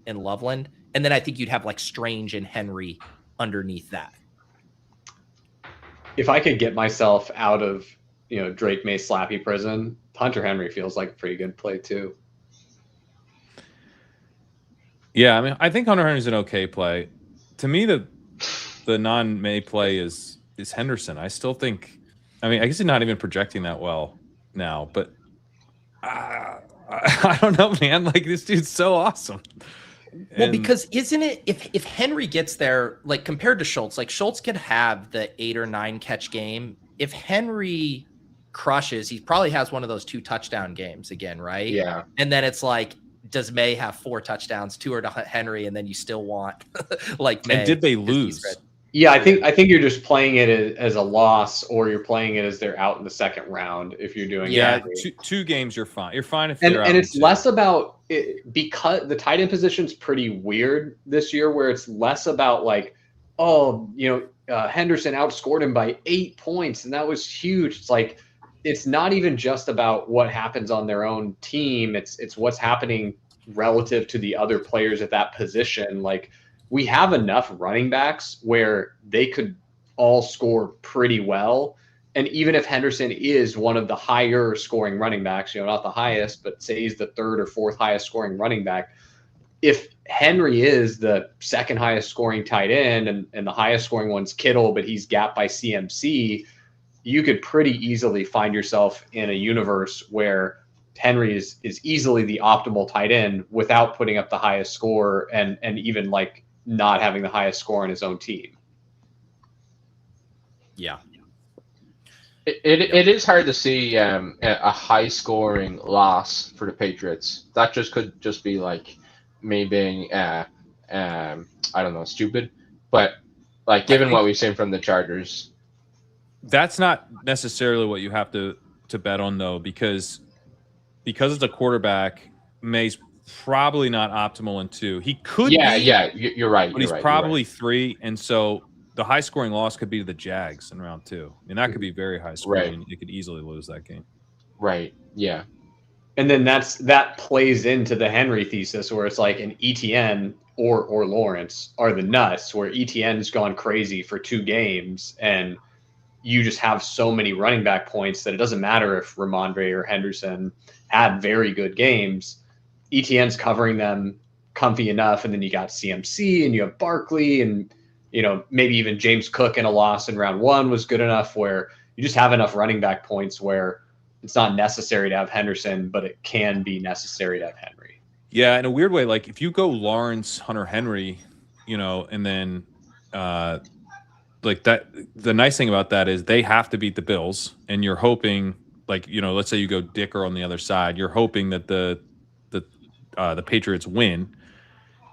Loveland. And then I think you'd have like Strange and Henry underneath that. If I could get myself out of, Drake May slappy prison, Hunter Henry feels like a pretty good play too. Yeah, I mean, I think Hunter Henry's an okay play. To me, the non-May play is Henderson. I still think, I mean, I guess he's not even projecting that well now, but I don't know, man. Like, this dude's so awesome. Well, because isn't it, if Henry gets there, like compared to Schultz, like Schultz could have the 8 or 9 catch game. If Henry crushes, he probably has one of those 2 touchdown games again, right? Yeah. And then it's like, does May have 4 touchdowns, 2 are to Henry, and then you still want like May? And did they lose? Yeah, I think you're just playing it as a loss, or you're playing it as they're out in the second round. If you're doing two games, you're fine. You're fine if they're out. And it's less about it, because the tight end position's pretty weird this year, where it's less about like, Henderson outscored him by 8 points, and that was huge. It's like, it's not even just about what happens on their own team. It's what's happening relative to the other players at that position. Like, we have enough running backs where they could all score pretty well. And even if Henderson is one of the higher scoring running backs, not the highest, but say he's the 3rd or 4th highest scoring running back, if Henry is the 2nd highest scoring tight end and the highest scoring one's Kittle, but he's gapped by CMC, you could pretty easily find yourself in a universe where Henry is easily the optimal tight end without putting up the highest score and even like not having the highest score on his own team. Yeah. It is hard to see a high scoring loss for the Patriots. That just could just be like me being I don't know, stupid. But like given what we've seen from the Chargers, That's not necessarily what you have to bet on though, because it's a quarterback. May's probably not optimal in 2. He could be. Yeah, you're right. But he's probably 3, and so the high scoring loss could be to the Jags in round 2, and that could be very high scoring. Right. You could easily lose that game. Right. Yeah. And then that plays into the Henry thesis, where it's like an ETN or Lawrence are the nuts, where ETN's gone crazy for 2 games, and you just have so many running back points that it doesn't matter if Ramondre or Henderson had very good games. ETN's covering them comfy enough, and then you got CMC and you have Barkley, and maybe even James Cook in a loss in round 1 was good enough where you just have enough running back points where it's not necessary to have Henderson, but it can be necessary to have Henry. Yeah, in a weird way, like if you go Lawrence, Hunter Henry, and then like that, the nice thing about that is they have to beat the Bills, and you're hoping, like, let's say you go Dicker on the other side, you're hoping that the Patriots win,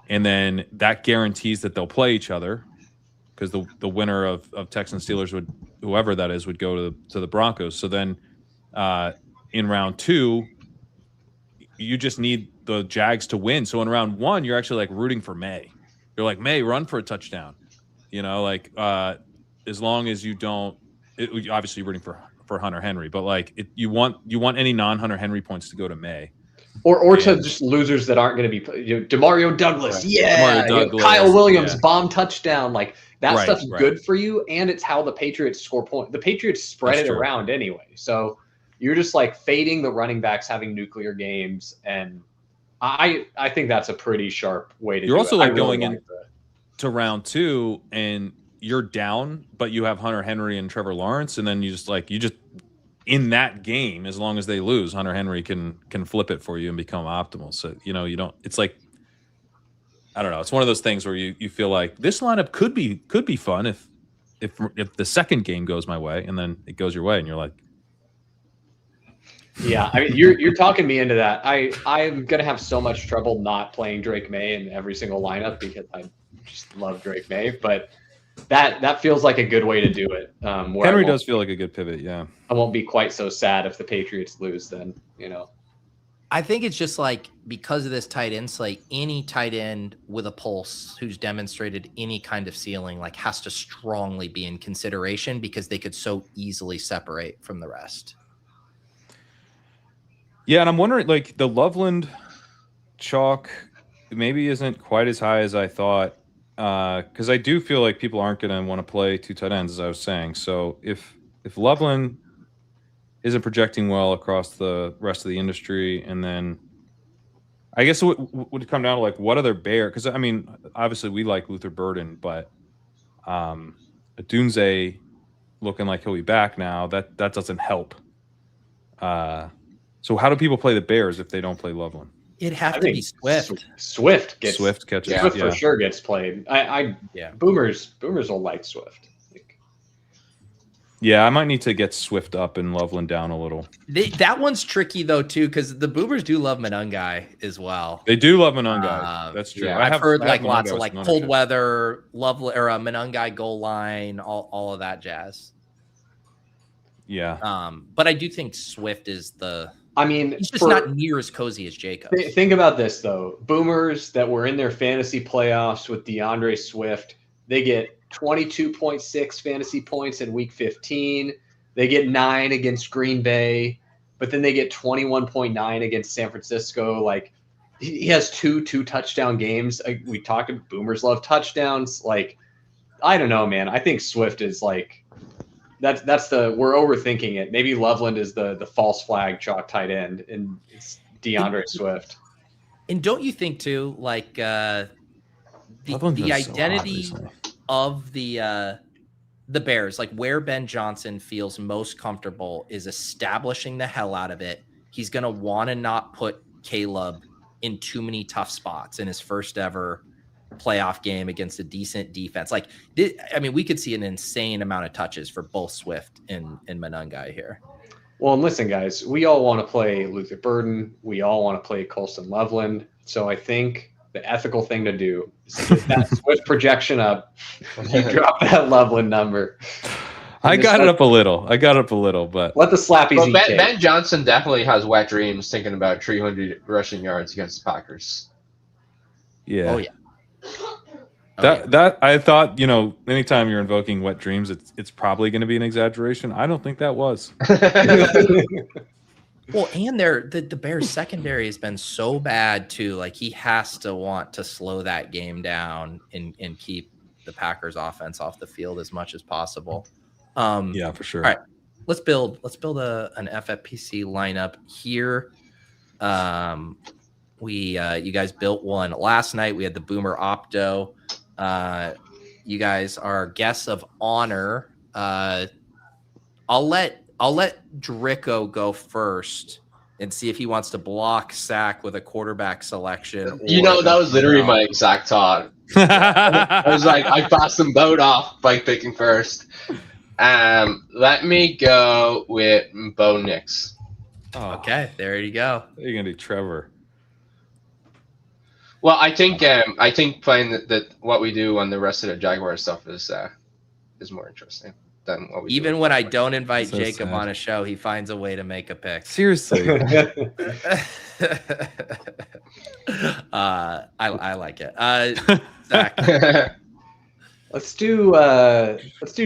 and then that guarantees that they'll play each other, because the winner of Texans Steelers would, whoever that is, would go to the Broncos. So then in round 2, you just need the Jags to win. So in round 1, you're actually like rooting for May. You're like, May, run for a touchdown. As long as you don't, obviously you're rooting for Hunter Henry, but like you want any non-Hunter Henry points to go to May. Or to just losers that aren't going to be Demario Douglas, right. yeah, Demario Douglas, Kyle Williams, yeah. bomb touchdown, like that Right, stuff's right. good for you, and it's how the Patriots score points. The Patriots spread That's it true. around anyway, so you're just like fading the running backs having nuclear games, and I think that's a pretty sharp way to. You're do also it. like I really going like in that. to round 2 and you're down, but you have Hunter Henry and Trevor Lawrence, and then you just in that game, as long as they lose, Hunter Henry can flip it for you and become optimal. So you don't. It's like, I don't know. It's one of those things where you feel like this lineup could be fun if the second game goes my way, and then it goes your way, and you're like, Yeah, I mean, you're talking me into that. I'm gonna have so much trouble not playing Drake May in every single lineup because I just love Drake May, but that feels like a good way to do it. Where Henry does feel like a good pivot. Yeah. I won't be quite so sad if the Patriots lose. Then I think it's just like, because of this tight end slate, any tight end with a pulse who's demonstrated any kind of ceiling like has to strongly be in consideration, because they could so easily separate from the rest. Yeah, and I'm wondering, like, the Loveland chalk maybe isn't quite as high as I thought, because I do feel like people aren't going to want to play 2 tight ends, as I was saying. So if Loveland isn't projecting well across the rest of the industry, and then I guess it would come down to, like, what other bear? Because, I mean, obviously we like Luther Burden, but Dunze looking like he'll be back now, that doesn't help. So how do people play the Bears if they don't play Loveland? It'd have to be Swift. Swift catches. Swift for sure gets played. Boomers will like Swift. Yeah, I might need to get Swift up and Loveland down a little. That one's tricky though too, because the Boomers do love Monungai as well. They do love Monungai. That's true. Yeah, I've heard like Monungai lots of with like Monungai. cold weather, Monungai goal line, all of that jazz. Yeah. But I do think Swift is he's just not near as cozy as Jacobs. Think about this though. Boomers that were in their fantasy playoffs with DeAndre Swift, they get 22.6 fantasy points in week 15. They get 9 against Green Bay, but then they get 21.9 against San Francisco. Like, he has two touchdown games. We talked about Boomers love touchdowns. Like, I don't know, man. I think Swift is like, that's we're overthinking it. Maybe Loveland is the false flag chalk tight end, and it's DeAndre Swift. And don't you think too, like the identity of the Bears, like where Ben Johnson feels most comfortable is establishing the hell out of it. He's going to want to not put Caleb in too many tough spots in his first ever playoff game against a decent defense. Like, I mean, we could see an insane amount of touches for both Swift and Monungai here. Well, and listen, guys, we all want to play Luther Burden. We all want to play Colston Loveland. So I think the ethical thing to do is to get that Swift projection up. You drop that Loveland number. I got it up a little, but let the slappies Well, eat cake. Ben Johnson definitely has wet dreams thinking about 300 rushing yards against the Packers. yeah. Oh yeah. That I thought, anytime you're invoking wet dreams, it's probably going to be an exaggeration. I don't think that was. Well, and the Bears secondary has been so bad too. Like, he has to want to slow that game down and keep the Packers offense off the field as much as possible. Yeah, for sure. All right, let's build an FFPC lineup here. You guys built one last night. We had the Boomer Opto. You guys are guests of honor. I'll let Drico go first and see if he wants to block sack with a quarterback selection. That was literally my exact thought. I was like, I passed them both off by picking first. Let me go with Bo Nix. Oh, Okay, there you go. you're going to do Trevor. Well, I think playing that what we do on the rest of the Jaguar stuff is more interesting than what we do. Even when I don't invite So Jacob sad. on a show, he finds a way to make a pick. Seriously. I like it. Zach. Let's do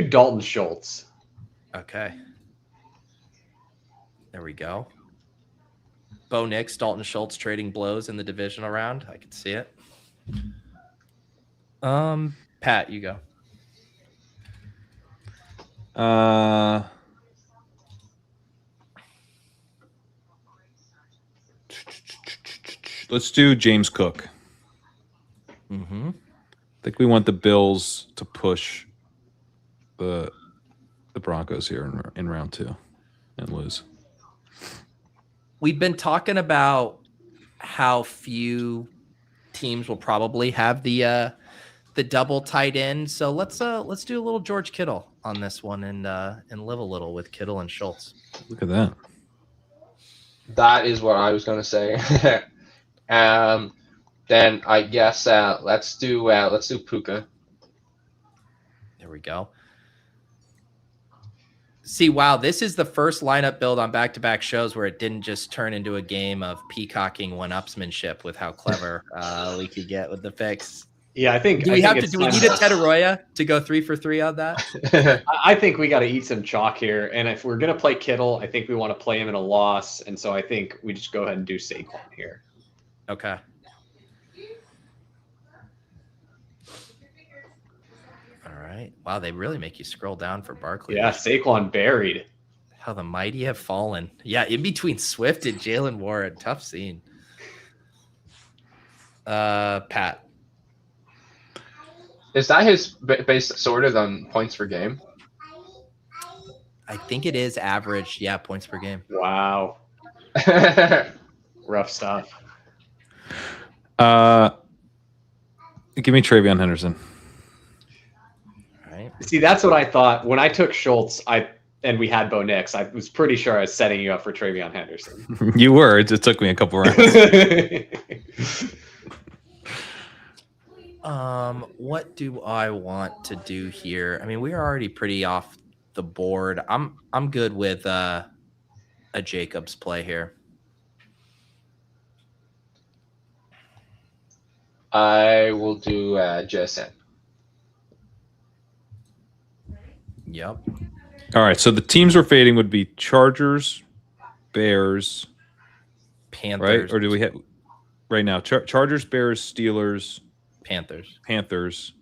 Dalton Schultz. Okay. There we go. Bo Nix, Dalton Schultz trading blows in the divisional round. I can see it. Pat, you go. Let's do James Cook. Mm-hmm. I think we want the Bills to push the Broncos here in round 2 and lose. We've been talking about how few teams will probably have the double tight end. So let's do a little George Kittle on this one and live a little with Kittle and Schultz. Look at that. That is what I was going to say. Then I guess let's do Puka. There we go. See, wow, this is the first lineup build on back-to-back shows where it didn't just turn into a game of peacocking one-upsmanship with how clever we could get with the picks. Yeah, I think. Do we I think need a Ted Arroyo to go 3 for 3 on that? I think we got to eat some chalk here, and if we're gonna play Kittle, I think we want to play him in a loss, and so I think we just go ahead and do Saquon here. Okay. All right. Wow, they really make you scroll down for Barkley. Yeah, Saquon buried. How the mighty have fallen. Yeah, in between Swift and Jalen Warren. Tough scene. Pat. Is that his based sorted on points per game? I think it is average. Yeah, points per game. Wow, rough stuff. Give me Travion Henderson. All right. See, that's what I thought when I took Schultz. And we had Bo Nix. I was pretty sure I was setting you up for Travion Henderson. You were. It just took me a couple rounds. What do I want to do here? I mean, we are already pretty off the board. I'm good with a Jacobs play here. I will do JSN. Yep. All right. So the teams we're fading would be Chargers, Bears, Panthers. right? Or do we have right now? Chargers, Bears, Steelers, Panthers.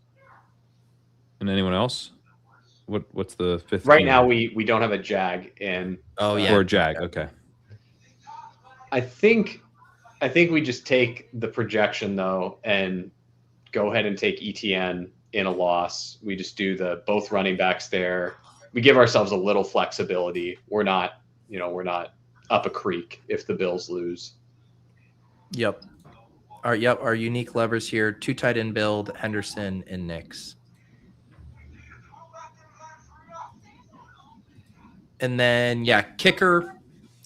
And anyone else? What's the fifth? Right team? now, we don't have a Jag in. Oh yeah. Or a Jag. Okay. I think we just take the projection though and go ahead and take ETN in a loss. We just do both running backs there. We give ourselves a little flexibility. We're not up a creek if the Bills lose. Yep. Our unique levers here: 2 tight end build, Henderson and Nix. And then kicker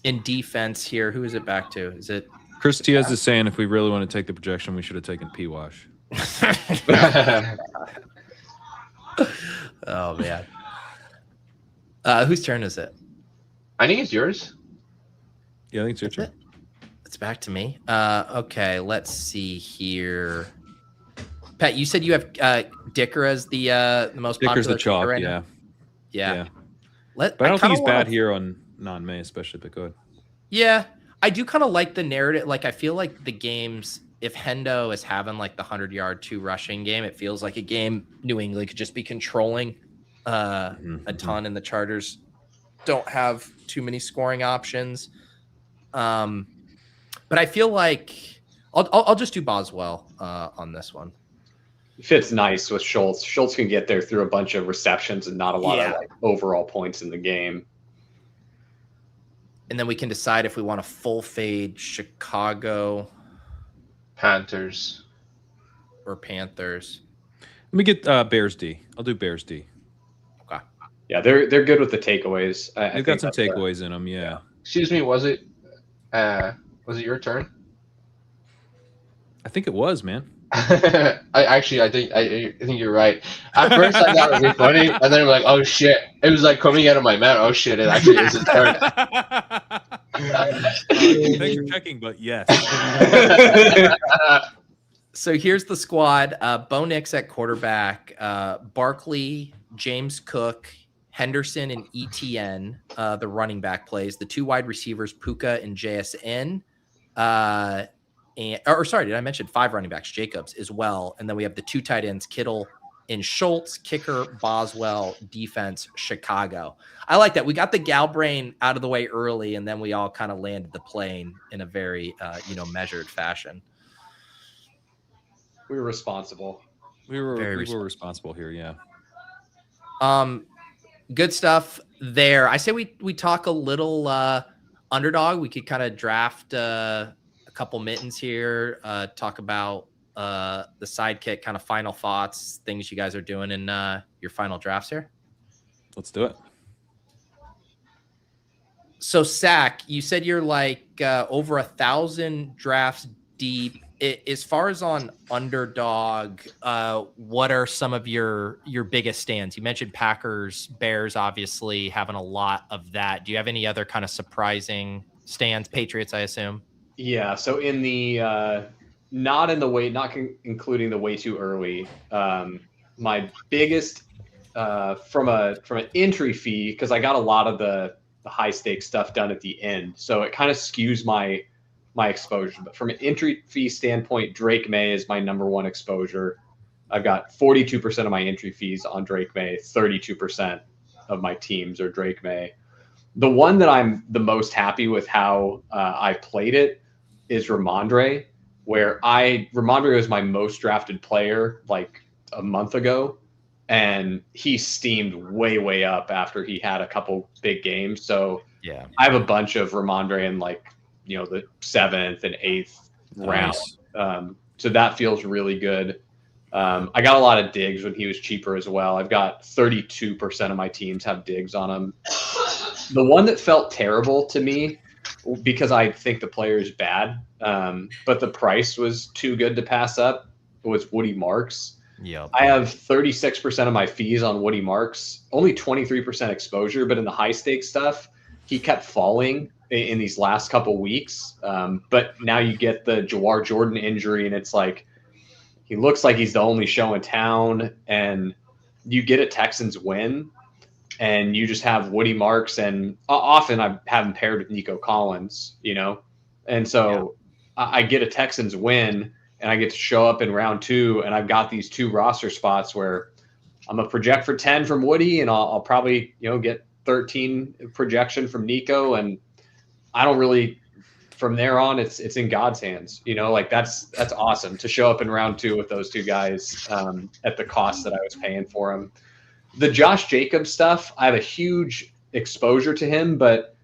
in defense here. Who is it back to? Is it Chris Tiaz is saying if we really want to take the projection, we should have taken P-Wash. Oh man. Whose turn is it? I think it's yours. Yeah, I think it's your turn. It's back to me. Okay, let's see here. Pat, you said you have Dicker as the most Dicker's popular the chalk, right yeah. now? Yeah. But I don't think he's bad here on non-May, especially, but go ahead. Yeah, I do kind of like the narrative. Like, I feel like the games, if Hendo is having like the 100-yard 2 rushing game, it feels like a game New England could just be controlling a ton, and the Chargers don't have too many scoring options. But I feel like I'll just do Boswell on this one. Fits nice with Schultz. Schultz can get there through a bunch of receptions and not a lot of like overall points in the game. And then we can decide if we want a full fade Chicago Panthers or Panthers. Let me get Bears D. I'll do Bears D. Okay. Yeah, they're good with the takeaways. They've got some takeaways in them. Yeah. Excuse me, was it your turn? I think it was, man. I think you're right. At first I thought it would be funny, and then I'm like, oh shit! It was like coming out of my mouth. Oh shit! It actually is his turn. Thanks for checking, but yes. So here's the squad: Bo Nix at quarterback, Barkley, James Cook, Henderson, and ETN. The running back plays. The 2 wide receivers, Puka and JSN. Did I mention 5 running backs, Jacobs as well. And then we have the 2 tight ends, Kittle and Schultz, kicker, Boswell, defense, Chicago. I like that. We got the gal brain out of the way early, and then we all kind of landed the plane in a very, measured fashion. We were responsible. We were responsible here, yeah. Good stuff there. I say we talk a little Underdog. We could kind of draft a couple mittens here, talk about the sidekick, kind of final thoughts, things you guys are doing in your final drafts here. Let's do it. So Sack, you said you're like over 1,000 drafts deep. As far as on Underdog, what are some of your biggest stands? You mentioned Packers, Bears, obviously having a lot of that. Do you have any other kind of surprising stands? Patriots, I assume. Yeah. So in the not including the way too early. My biggest from an entry fee, because I got a lot of the high stakes stuff done at the end, so it kind of skews my exposure. But from an entry fee standpoint, Drake May is my number 1 exposure. I've got 42% of my entry fees on Drake May, 32% of my teams are Drake May. The one that I'm the most happy with how I played it is Ramondre, where Ramondre was my most drafted player like a month ago, and he steamed way up after he had a couple big games. So yeah, I have a bunch of Ramondre in like, the 7th and 8th round. So that feels really good. I got a lot of digs when he was cheaper as well. I've got 32% of my teams have digs on him. The one that felt terrible to me, because I think the player is bad, but the price was too good to pass up, was Woody Marks. Yep. I have 36% of my fees on Woody Marks, only 23% exposure, but in the high stakes stuff, he kept falling in these last couple weeks. But now you get the Jawar Jordan injury, and it's like, he looks like he's the only show in town, and you get a Texans win, and you just have Woody Marks, and often I have him paired with Nico Collins, and so I get a Texans win, and I get to show up in round 2, and I've got these 2 roster spots where I'm gonna project for 10 from Woody, and I'll probably get 13 projection from Nico, and I don't really. From there on, it's in God's hands. Like that's awesome to show up in round 2 with those 2 guys at the cost that I was paying for him. The Josh Jacobs stuff, I have a huge exposure to him, but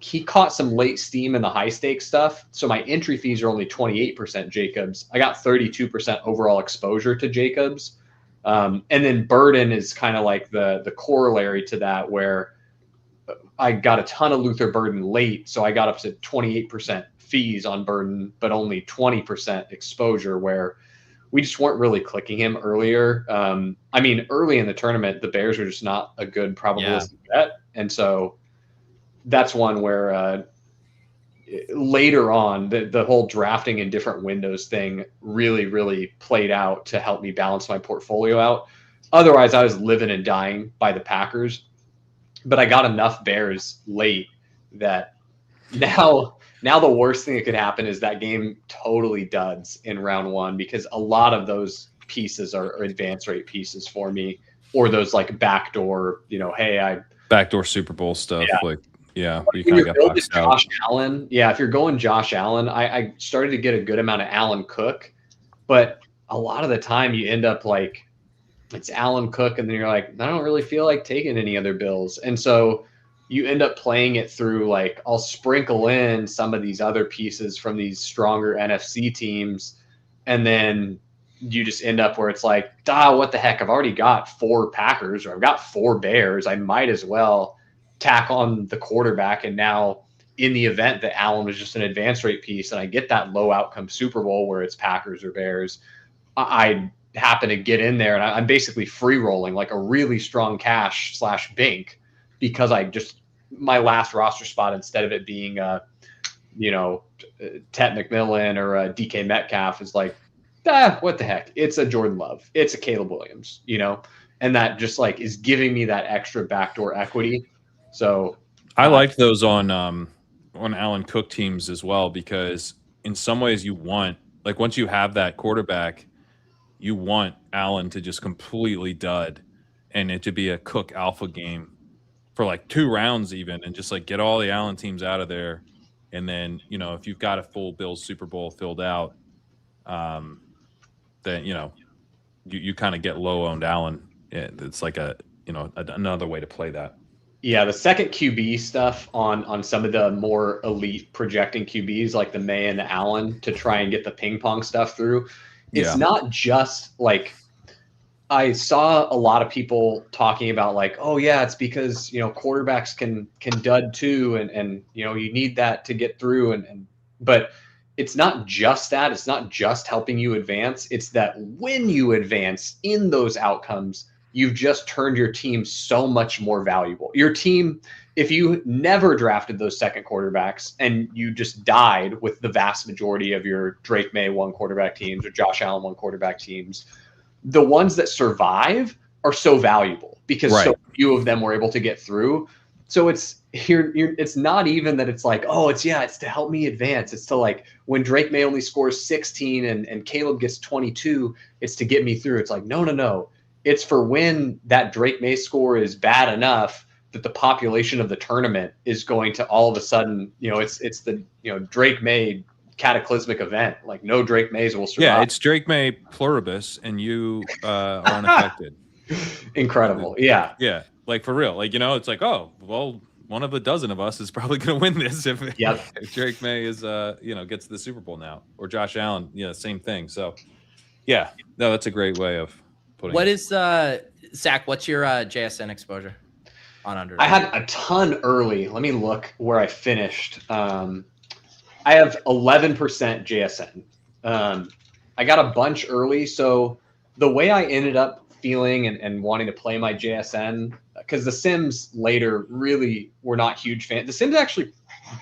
he caught some late steam in the high stakes stuff. So my entry fees are only 28% Jacobs. I got 32% overall exposure to Jacobs. And then Burden is kind of like the corollary to that, where I got a ton of Luther Burden late. So I got up to 28% fees on Burden, but only 20% exposure, where we just weren't really clicking him earlier. I mean, early in the tournament, the Bears are just not a good probabilistic bet. And so that's one where later on, the whole drafting in different windows thing really, really played out to help me balance my portfolio out. Otherwise, I was living and dying by the Packers. But I got enough Bears late that now the worst thing that could happen is that game totally duds in round one, because a lot of those pieces are advance rate pieces for me, or those like backdoor, backdoor Super Bowl stuff. Yeah. You kind of got boxed out. Josh Allen. Yeah, if you're going Josh Allen, I started to get a good amount of Allen Cook, but a lot of the time you end up like it's Allen Cook, and then you're like, I don't really feel like taking any other Bills. And so you end up playing it through like, I'll sprinkle in some of these other pieces from these stronger NFC teams, and then you just end up where it's like, what the heck? I've already got 4 Packers, or I've got 4 Bears. I might as well tack on the quarterback. And now in the event that Allen was just an advance rate piece and I get that low outcome Super Bowl where it's Packers or Bears, I happen to get in there and I'm basically free rolling like a really strong cash / bink, because my last roster spot, instead of it being Tet McMillan or a DK Metcalf, is like, what the heck? It's a Jordan Love. It's a Caleb Williams, and that just like is giving me that extra backdoor equity. So I liked those on Allen Cook teams as well, because in some ways you want, like, once you have that quarterback, you want Allen to just completely dud and it to be a Cook alpha game for like 2 rounds even, and just like get all the Allen teams out of there. And then, if you've got a full Bills Super Bowl filled out, then, you kind of get low owned Allen. It's like another way to play that. Yeah, the second QB stuff on some of the more elite projecting QBs like the May and the Allen, to try and get the ping pong stuff through. It's not just like, I saw a lot of people talking about like, oh yeah, it's because quarterbacks can dud too, and you need that to get through, but it's not just that. It's not just helping you advance. It's that when you advance in those outcomes, you've just turned your team so much more valuable. Your team, if you never drafted those second quarterbacks and you just died with the vast majority of your Drake May 1 quarterback teams or Josh Allen 1 quarterback teams, the ones that survive are so valuable because so few of them were able to get through. So it's not even that it's like, it's to help me advance. It's to like, when Drake May only scores 16 and Caleb gets 22, it's to get me through. It's like, no. It's for when that Drake May score is bad enough that the population of the tournament is going to all of a sudden, it's the, Drake May cataclysmic event. Like, no Drake Mays will survive. Yeah, it's Drake May pluribus, and you are unaffected. Incredible. Yeah. Yeah, like for real. Like, it's like, oh, well, one of a dozen of us is probably going to win this if Drake May is, gets the Super Bowl now, or Josh Allen. Yeah, same thing. So, yeah, no, that's a great way of. What is Zach? What's your JSN exposure on Underdog? I had a ton early. Let me look where I finished. I have 11% JSN. I got a bunch early, so the way I ended up feeling and wanting to play my JSN, because the Sims later really were not huge fans. The Sims actually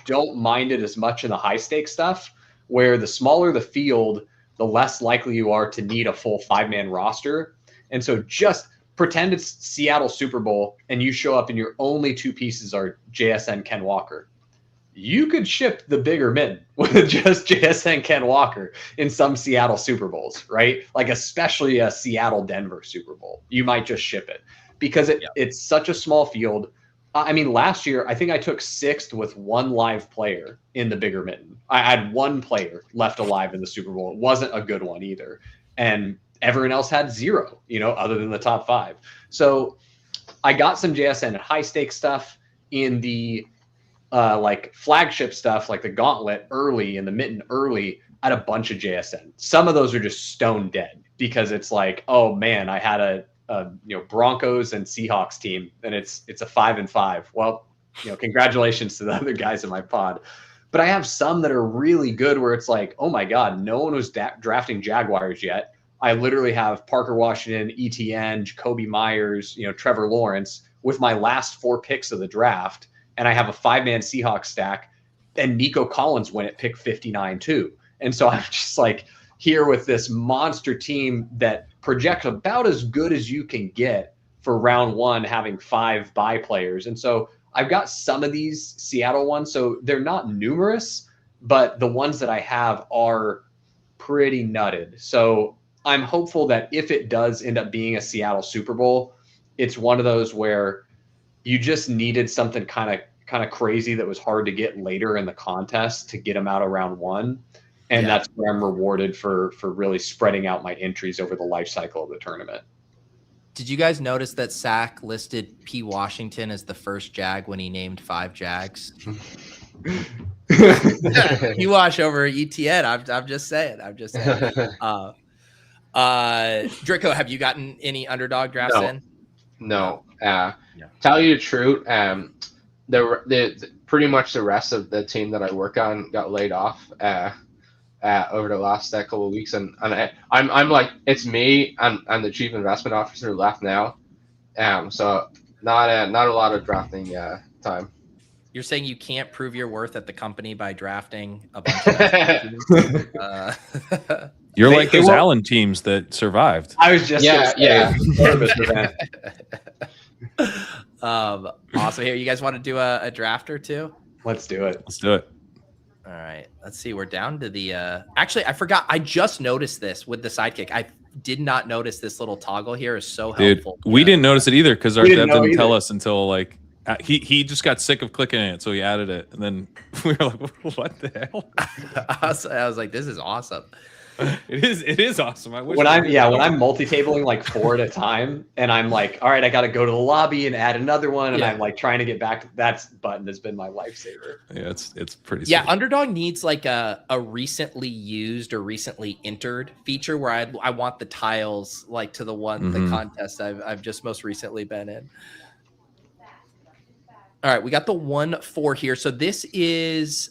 don't mind it as much in the high stakes stuff, where the smaller the field, the less likely you are to need a full 5-man roster. And so just pretend it's Seattle Super Bowl and you show up and your only 2 pieces are JSN Ken Walker. You could ship the bigger Mitten with just JSN Ken Walker in some Seattle Super Bowls, right? Like especially a Seattle Denver Super Bowl. You might just ship it because it's such a small field. I mean, last year, I think I took 6th with 1 live player in the bigger Mitten. I had 1 player left alive in the Super Bowl. It wasn't a good one either. And everyone else had 0, other than the top 5. So I got some JSN and high stakes stuff in the like flagship stuff like the Gauntlet early and the Mitten early at a bunch of JSN. Some of those are just stone dead because it's like, oh man, I had a Broncos and Seahawks team and it's a 5-5. Well, congratulations to the other guys in my pod. But I have some that are really good where it's like, oh my God, no one was drafting Jaguars yet. I literally have Parker Washington, ETN, Jacoby Myers, Trevor Lawrence with my last 4 picks of the draft. And I have a 5-man Seahawks stack, and Nico Collins went at pick 59 too. And so I'm just like here with this monster team that projects about as good as you can get for round 1, having 5 bye players. And so I've got some of these Seattle ones, so they're not numerous, but the ones that I have are pretty nutted. So I'm hopeful that if it does end up being a Seattle Super Bowl, it's one of those where you just needed something kind of crazy that was hard to get later in the contest to get them out of round 1. And that's where I'm rewarded for really spreading out my entries over the life cycle of the tournament. Did you guys notice that Sack listed P. Washington as the first Jag when he named 5 Jags? You wash over ETN. I'm just saying. Draco, have you gotten any Underdog drafts in? No. Tell you the truth, the pretty much the rest of the team that I work on got laid off over the last couple of weeks, and I'm like, it's me and the chief investment officer left now, so not a lot of drafting time. You're saying you can't prove your worth at the company by drafting a bunch of You're like those Allen teams that survived. I was just awesome. Here, you guys want to do a draft or two? Let's do it. Let's do it. All right. Let's see. We're down to the actually, I forgot. I just noticed this with the sidekick. I did not notice this little toggle here is so helpful. Dude, we didn't notice it either because our dev didn't tell us until like he just got sick of clicking it, so he added it, and then we were like, "What the hell?" I was like, "This is awesome." It is awesome. I wish when I'm multi-tabling like 4 at a time, and I'm like, all right, I got to go to the lobby and add another one, and I'm like trying to get back. That button has been my lifesaver. Yeah, it's pretty. Yeah, sweet. Underdog needs like a recently used or recently entered feature where I want the tiles like to the the contest I've just most recently been in. All right, we got the 1-4 here. So this is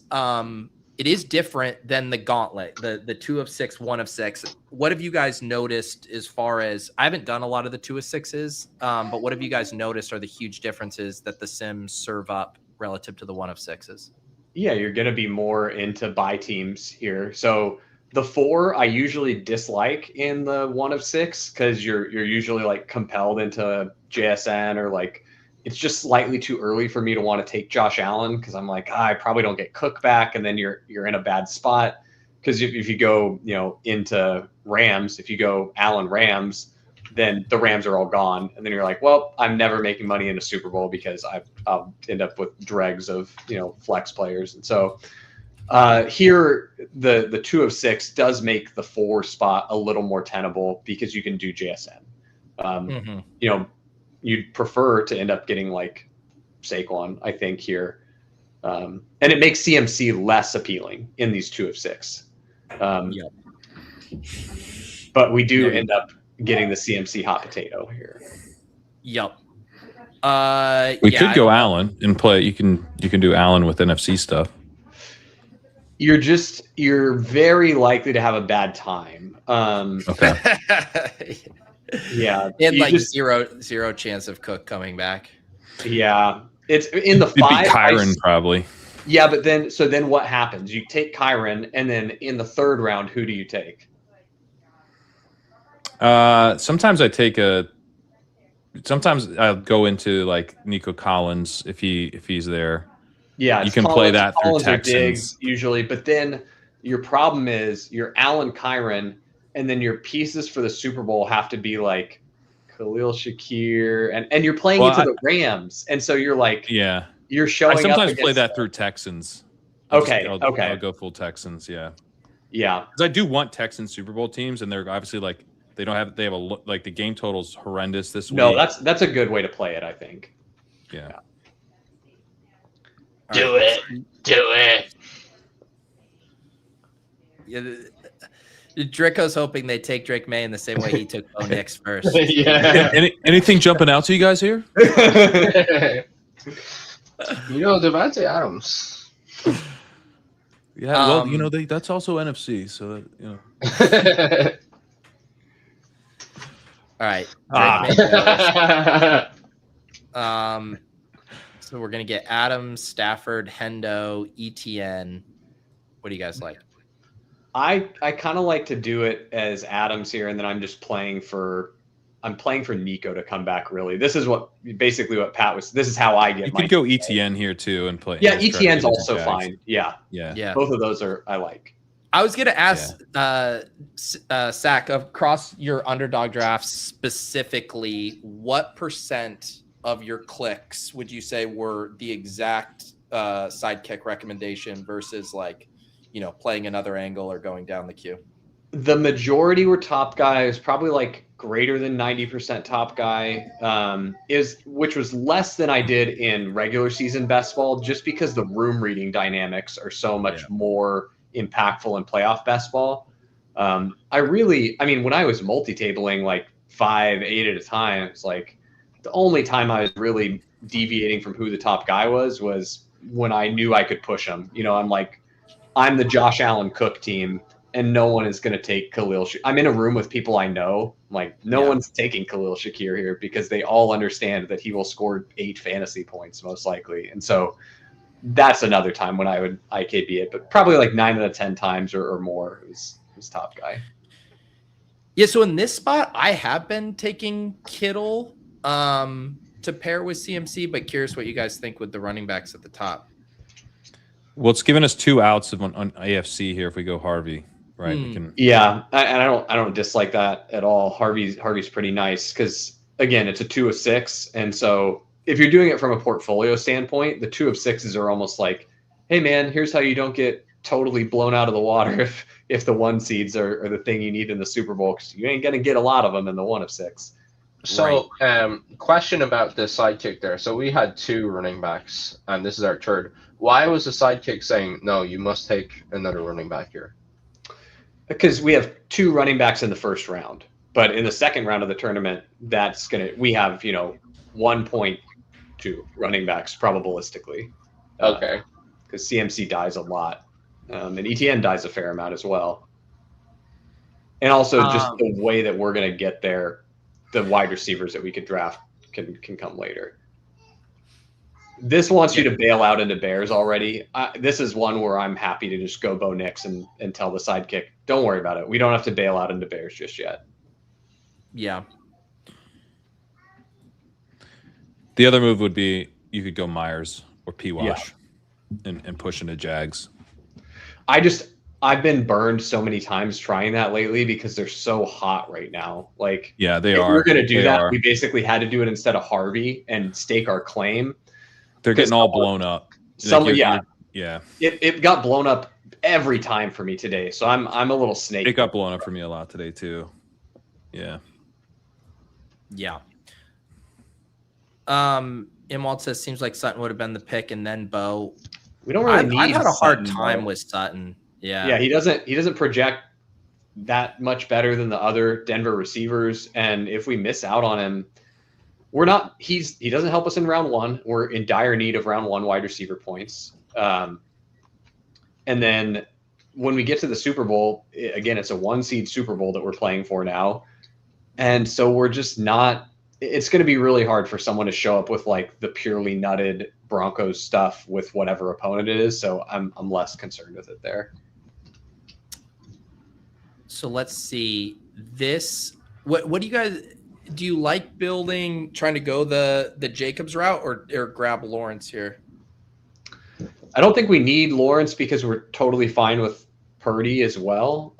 it is different than the Gauntlet, the 2 of 6, 1 of 6. What have you guys noticed as far as, I haven't done a lot of the 2 of 6s, but what have you guys noticed are the huge differences that the Sims serve up relative to the 1 of 6s? Yeah, you're going to be more into buy teams here. So the 4 I usually dislike in the 1 of 6 because you're usually like compelled into JSN or like it's just slightly too early for me to want to take Josh Allen because I'm like, I probably don't get Cook back, and then you're in a bad spot because if you go into Rams, if you go Allen Rams, then the Rams are all gone, and then you're like, well, I'm never making money in a Super Bowl because I'll end up with dregs of flex players, and so here the 2 of 6 does make the 4 spot a little more tenable because you can do JSN. You'd prefer to end up getting like Saquon, I think, here. And it makes CMC less appealing in these 2 of 6. But we do end up getting the CMC hot potato here. Yep. We could go Allen and play. You can do Allen with NFC stuff. You're very likely to have a bad time. Okay. Yeah, and like zero chance of Cook coming back. Yeah, it's in the 5. It'd be Kyron probably. Yeah, but then what happens? You take Kyron, and then in the 3rd round, who do you take? Sometimes I take Sometimes I'll go into like Nico Collins if he's there. Yeah, you can play that through Texans Diggs, usually, but then your problem is your Allen Kyron. And then your pieces for the Super Bowl have to be like Khalil Shakir, and you're playing into the Rams, and so you're like, you're showing. I sometimes play that through Texans. I'll go full Texans. Yeah. Because I do want Texans Super Bowl teams, and they're obviously like they have like the game total's horrendous this week. No, that's a good way to play it, I think. Yeah. Do it. Yeah, Draco's hoping they take Drake May in the same way he took Bo Nix first. Yeah. Anything jumping out to you guys here? Devontae Adams. Yeah, well, that's also NFC, so that, All right. So we're gonna get Adams, Stafford, Hendo, ETN. What do you guys like? I kind of like to do it as Adams here, and then I'm playing for Nico to come back. Really, this is basically what Pat was. This is how I get. You could go ETN here too and play. Yeah, ETN's also fine. Yeah. Both of those I like. I was gonna ask Sack, across your underdog drafts specifically, what % of your clicks would you say were the exact sidekick recommendation versus playing another angle or going down the queue? The majority were top guys, probably like greater than 90% top guy, which was less than I did in regular season best ball, just because the room reading dynamics are so much more impactful in playoff best ball. When I was multi-tabling like 5, 8 at a time, it's like the only time I was really deviating from who the top guy was when I knew I could push him. I'm the Josh Allen Cook team, and no one is going to take Khalil. I'm in a room with people I know. No one's taking Khalil Shakir here because they all understand that he will score 8 fantasy points most likely. And so that's another time when I would IKB it, but probably like 9 out of 10 times or more was top guy. Yeah. So in this spot, I have been taking Kittle to pair with CMC, but curious what you guys think with the running backs at the top. Well, it's given us 2 outs on AFC here if we go Harvey, right? We can... Yeah, I don't dislike that at all. Harvey's pretty nice because, again, it's a 2 of 6, and so if you're doing it from a portfolio standpoint, the 2 of 6s are almost like, hey man, here's how you don't get totally blown out of the water if the 1 seeds are the thing you need in the Super Bowl, because you ain't gonna get a lot of them in the 1 of 6. So, question about the sidekick there. So we had 2 running backs, and this is our third. Why was the sidekick saying, no, you must take another running back here? Because we have 2 running backs in the first round, but in the second round of the tournament, we have 1.2 running backs probabilistically. Okay. Because CMC dies a lot, and ETN dies a fair amount as well. And also just the way that we're going to get there, the wide receivers that we could draft can come later. This wants you to bail out into Bears already. This is one where I'm happy to just go Bo Nix and tell the sidekick, don't worry about it. We don't have to bail out into Bears just yet. Yeah. The other move would be you could go Myers or P-Wash and push into Jags. I've been burned so many times trying that lately because they're so hot right now. They are. If we're going to do that, we basically had to do it instead of Harvey and stake our claim. They're getting all blown up. It got blown up every time for me today, so I'm a little snake. It got blown up for me a lot today too. Yeah. Imwald says seems like Sutton would have been the pick, and then Bo. We don't really need. I've had a hard Sutton, time with Sutton. Yeah, he doesn't project that much better than the other Denver receivers, and if we miss out on him, we're not. He doesn't help us in round 1. We're in dire need of round 1 wide receiver points, and then when we get to the Super Bowl, again, it's a 1 seed Super Bowl that we're playing for now, and so we're just not. It's going to be really hard for someone to show up with the purely nutted Broncos stuff with whatever opponent it is. So I'm less concerned with it there. So let's see this. What do you guys do? You like trying to go the Jacobs route or grab Lawrence here? I don't think we need Lawrence because we're totally fine with Purdy as well.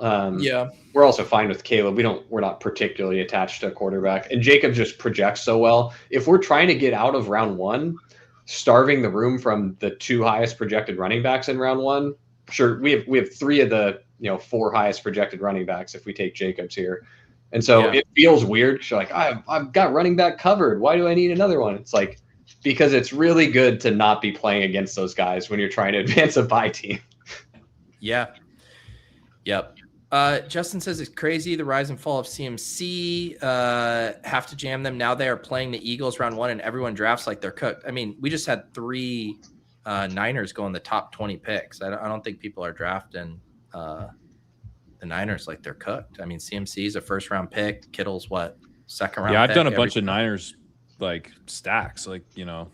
We're also fine with Caleb. We're not particularly attached to a quarterback, and Jacob just projects so well. If we're trying to get out of round 1, starving the room from the 2 highest projected running backs in round 1, sure, we have 3 of the 4 highest projected running backs if we take Jacobs here, and so it feels weird. You're like, I've got running back covered. Why do I need another one? It's like because it's really good to not be playing against those guys when you're trying to advance a bye team. Yeah. Yep. Justin says it's crazy. The rise and fall of CMC have to jam them. Now they are playing the Eagles round 1 and everyone drafts like they're cooked. I mean, we just had 3 Niners go in the top 20 picks. I don't think people are drafting the Niners like they're cooked. I mean, CMC is a first round pick. Kittle's what? Second round Yeah, I've pick done a bunch of Niners like stacks, like, you know.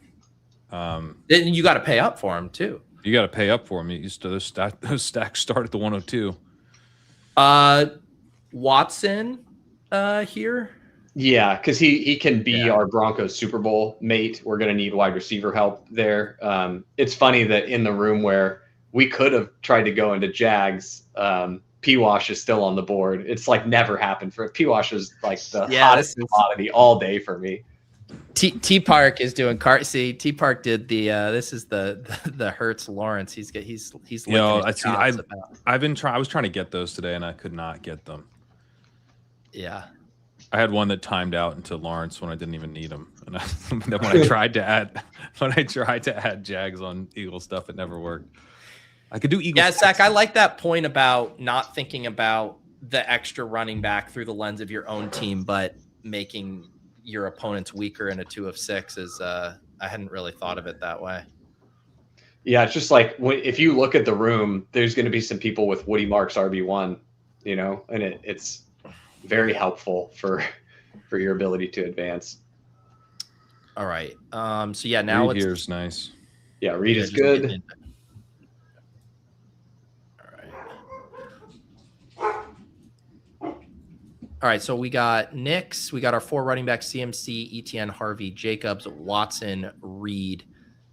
Then you got to pay up for them too. You got to pay up for them. You used to those stacks start at the 102. Watson here. Yeah, because he can be our Broncos Super Bowl mate. We're going to need wide receiver help there. It's funny that in the room where we could have tried to go into Jags, P-Wash is still on the board. It's like never happened for P-Wash is like the hottest commodity all day for me. T Park is doing see T Park did the this is the Hertz Lawrence. He's you know, I was trying to get those today and I could not get them. Yeah. I had one that timed out into Lawrence when I didn't even need them. And then when I tried to add Jags on Eagle stuff, it never worked. I could do Eagle. Yeah, Zach, I like that point about not thinking about the extra running back through the lens of your own team, but making your opponent's weaker in a 2 of 6 is I hadn't really thought of it that way. Yeah, it's just like if you look at the room, there's going to be some people with Woody Marks RB1, you know, and it's very helpful for your ability to advance. All right. So yeah, now Reed here's nice. Yeah, Reed is good. All right, so we got Knicks. We got our 4 running backs, CMC, ETN, Harvey, Jacobs, Watson, Reed,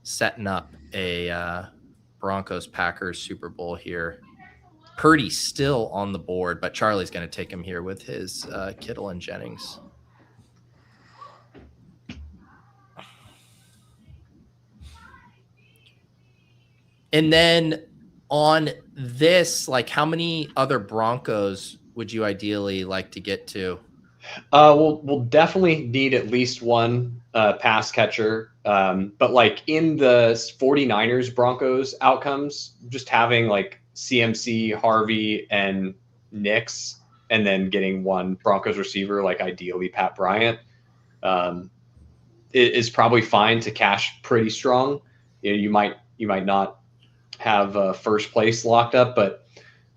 setting up a Broncos-Packers Super Bowl here. Purdy still on the board, but Charlie's going to take him here with his Kittle and Jennings. And then on this, like, how many other Broncos would you ideally like to get to? We'll definitely need at least one pass catcher. But like in the 49ers Broncos outcomes, just having like CMC, Harvey, and Knicks, and then getting one Broncos receiver, like ideally Pat Bryant, is probably fine to cash pretty strong. You know, you might not have first place locked up, but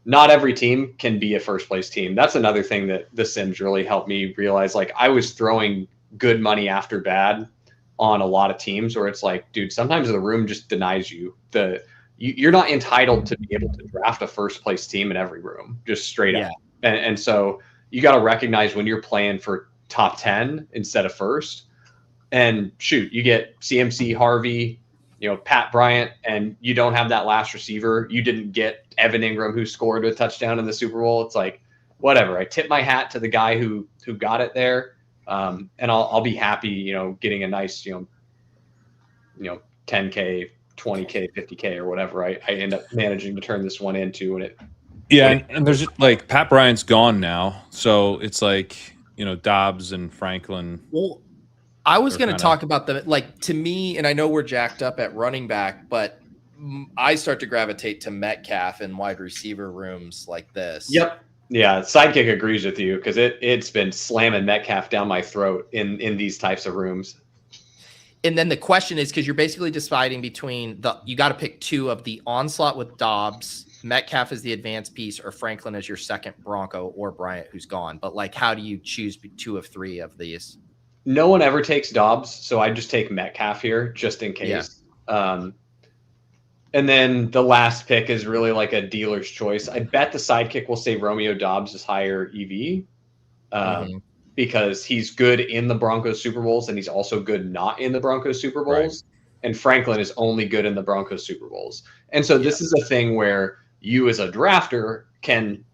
not every team can be a first place team. That's another thing that the Sims really helped me realize. Like I was throwing good money after bad on a lot of teams where it's like, dude, sometimes the room just denies you. You're not entitled to be able to draft a first place team in every room, just straight up. And so you got to recognize when you're playing for top 10 instead of first. And shoot, you get CMC, Harvey, you know, Pat Bryant, and you don't have that last receiver. You didn't get Evan Ingram, who scored a touchdown in the Super Bowl. It's like, whatever. I tip my hat to the guy who got it there, and I'll be happy, you know, getting a nice, you know, 10K, 20K, 50K, or whatever I end up managing to turn this one into. And there's just like Pat Bryant's gone now, so it's like, you know, Dobbs and Franklin. Well, I was going to talk about to me, and I know we're jacked up at running back, but I start to gravitate to Metcalf in wide receiver rooms like this. Yep. Yeah. Sidekick agrees with you because it's been slamming Metcalf down my throat in these types of rooms. And then the question is, because you're basically deciding between you got to pick 2 of the onslaught with Dobbs, Metcalf is the advanced piece, or Franklin as your second Bronco, or Bryant who's gone. But like, how do you choose 2 of 3 of these? No one ever takes Dobbs, so I just take Metcalf here just in case. Yeah. And then the last pick is really like a dealer's choice. I bet the sidekick will say Romeo Dobbs is higher EV because he's good in the Broncos Super Bowls and he's also good not in the Broncos Super Bowls. Right. And Franklin is only good in the Broncos Super Bowls. And so this is a thing where you as a drafter can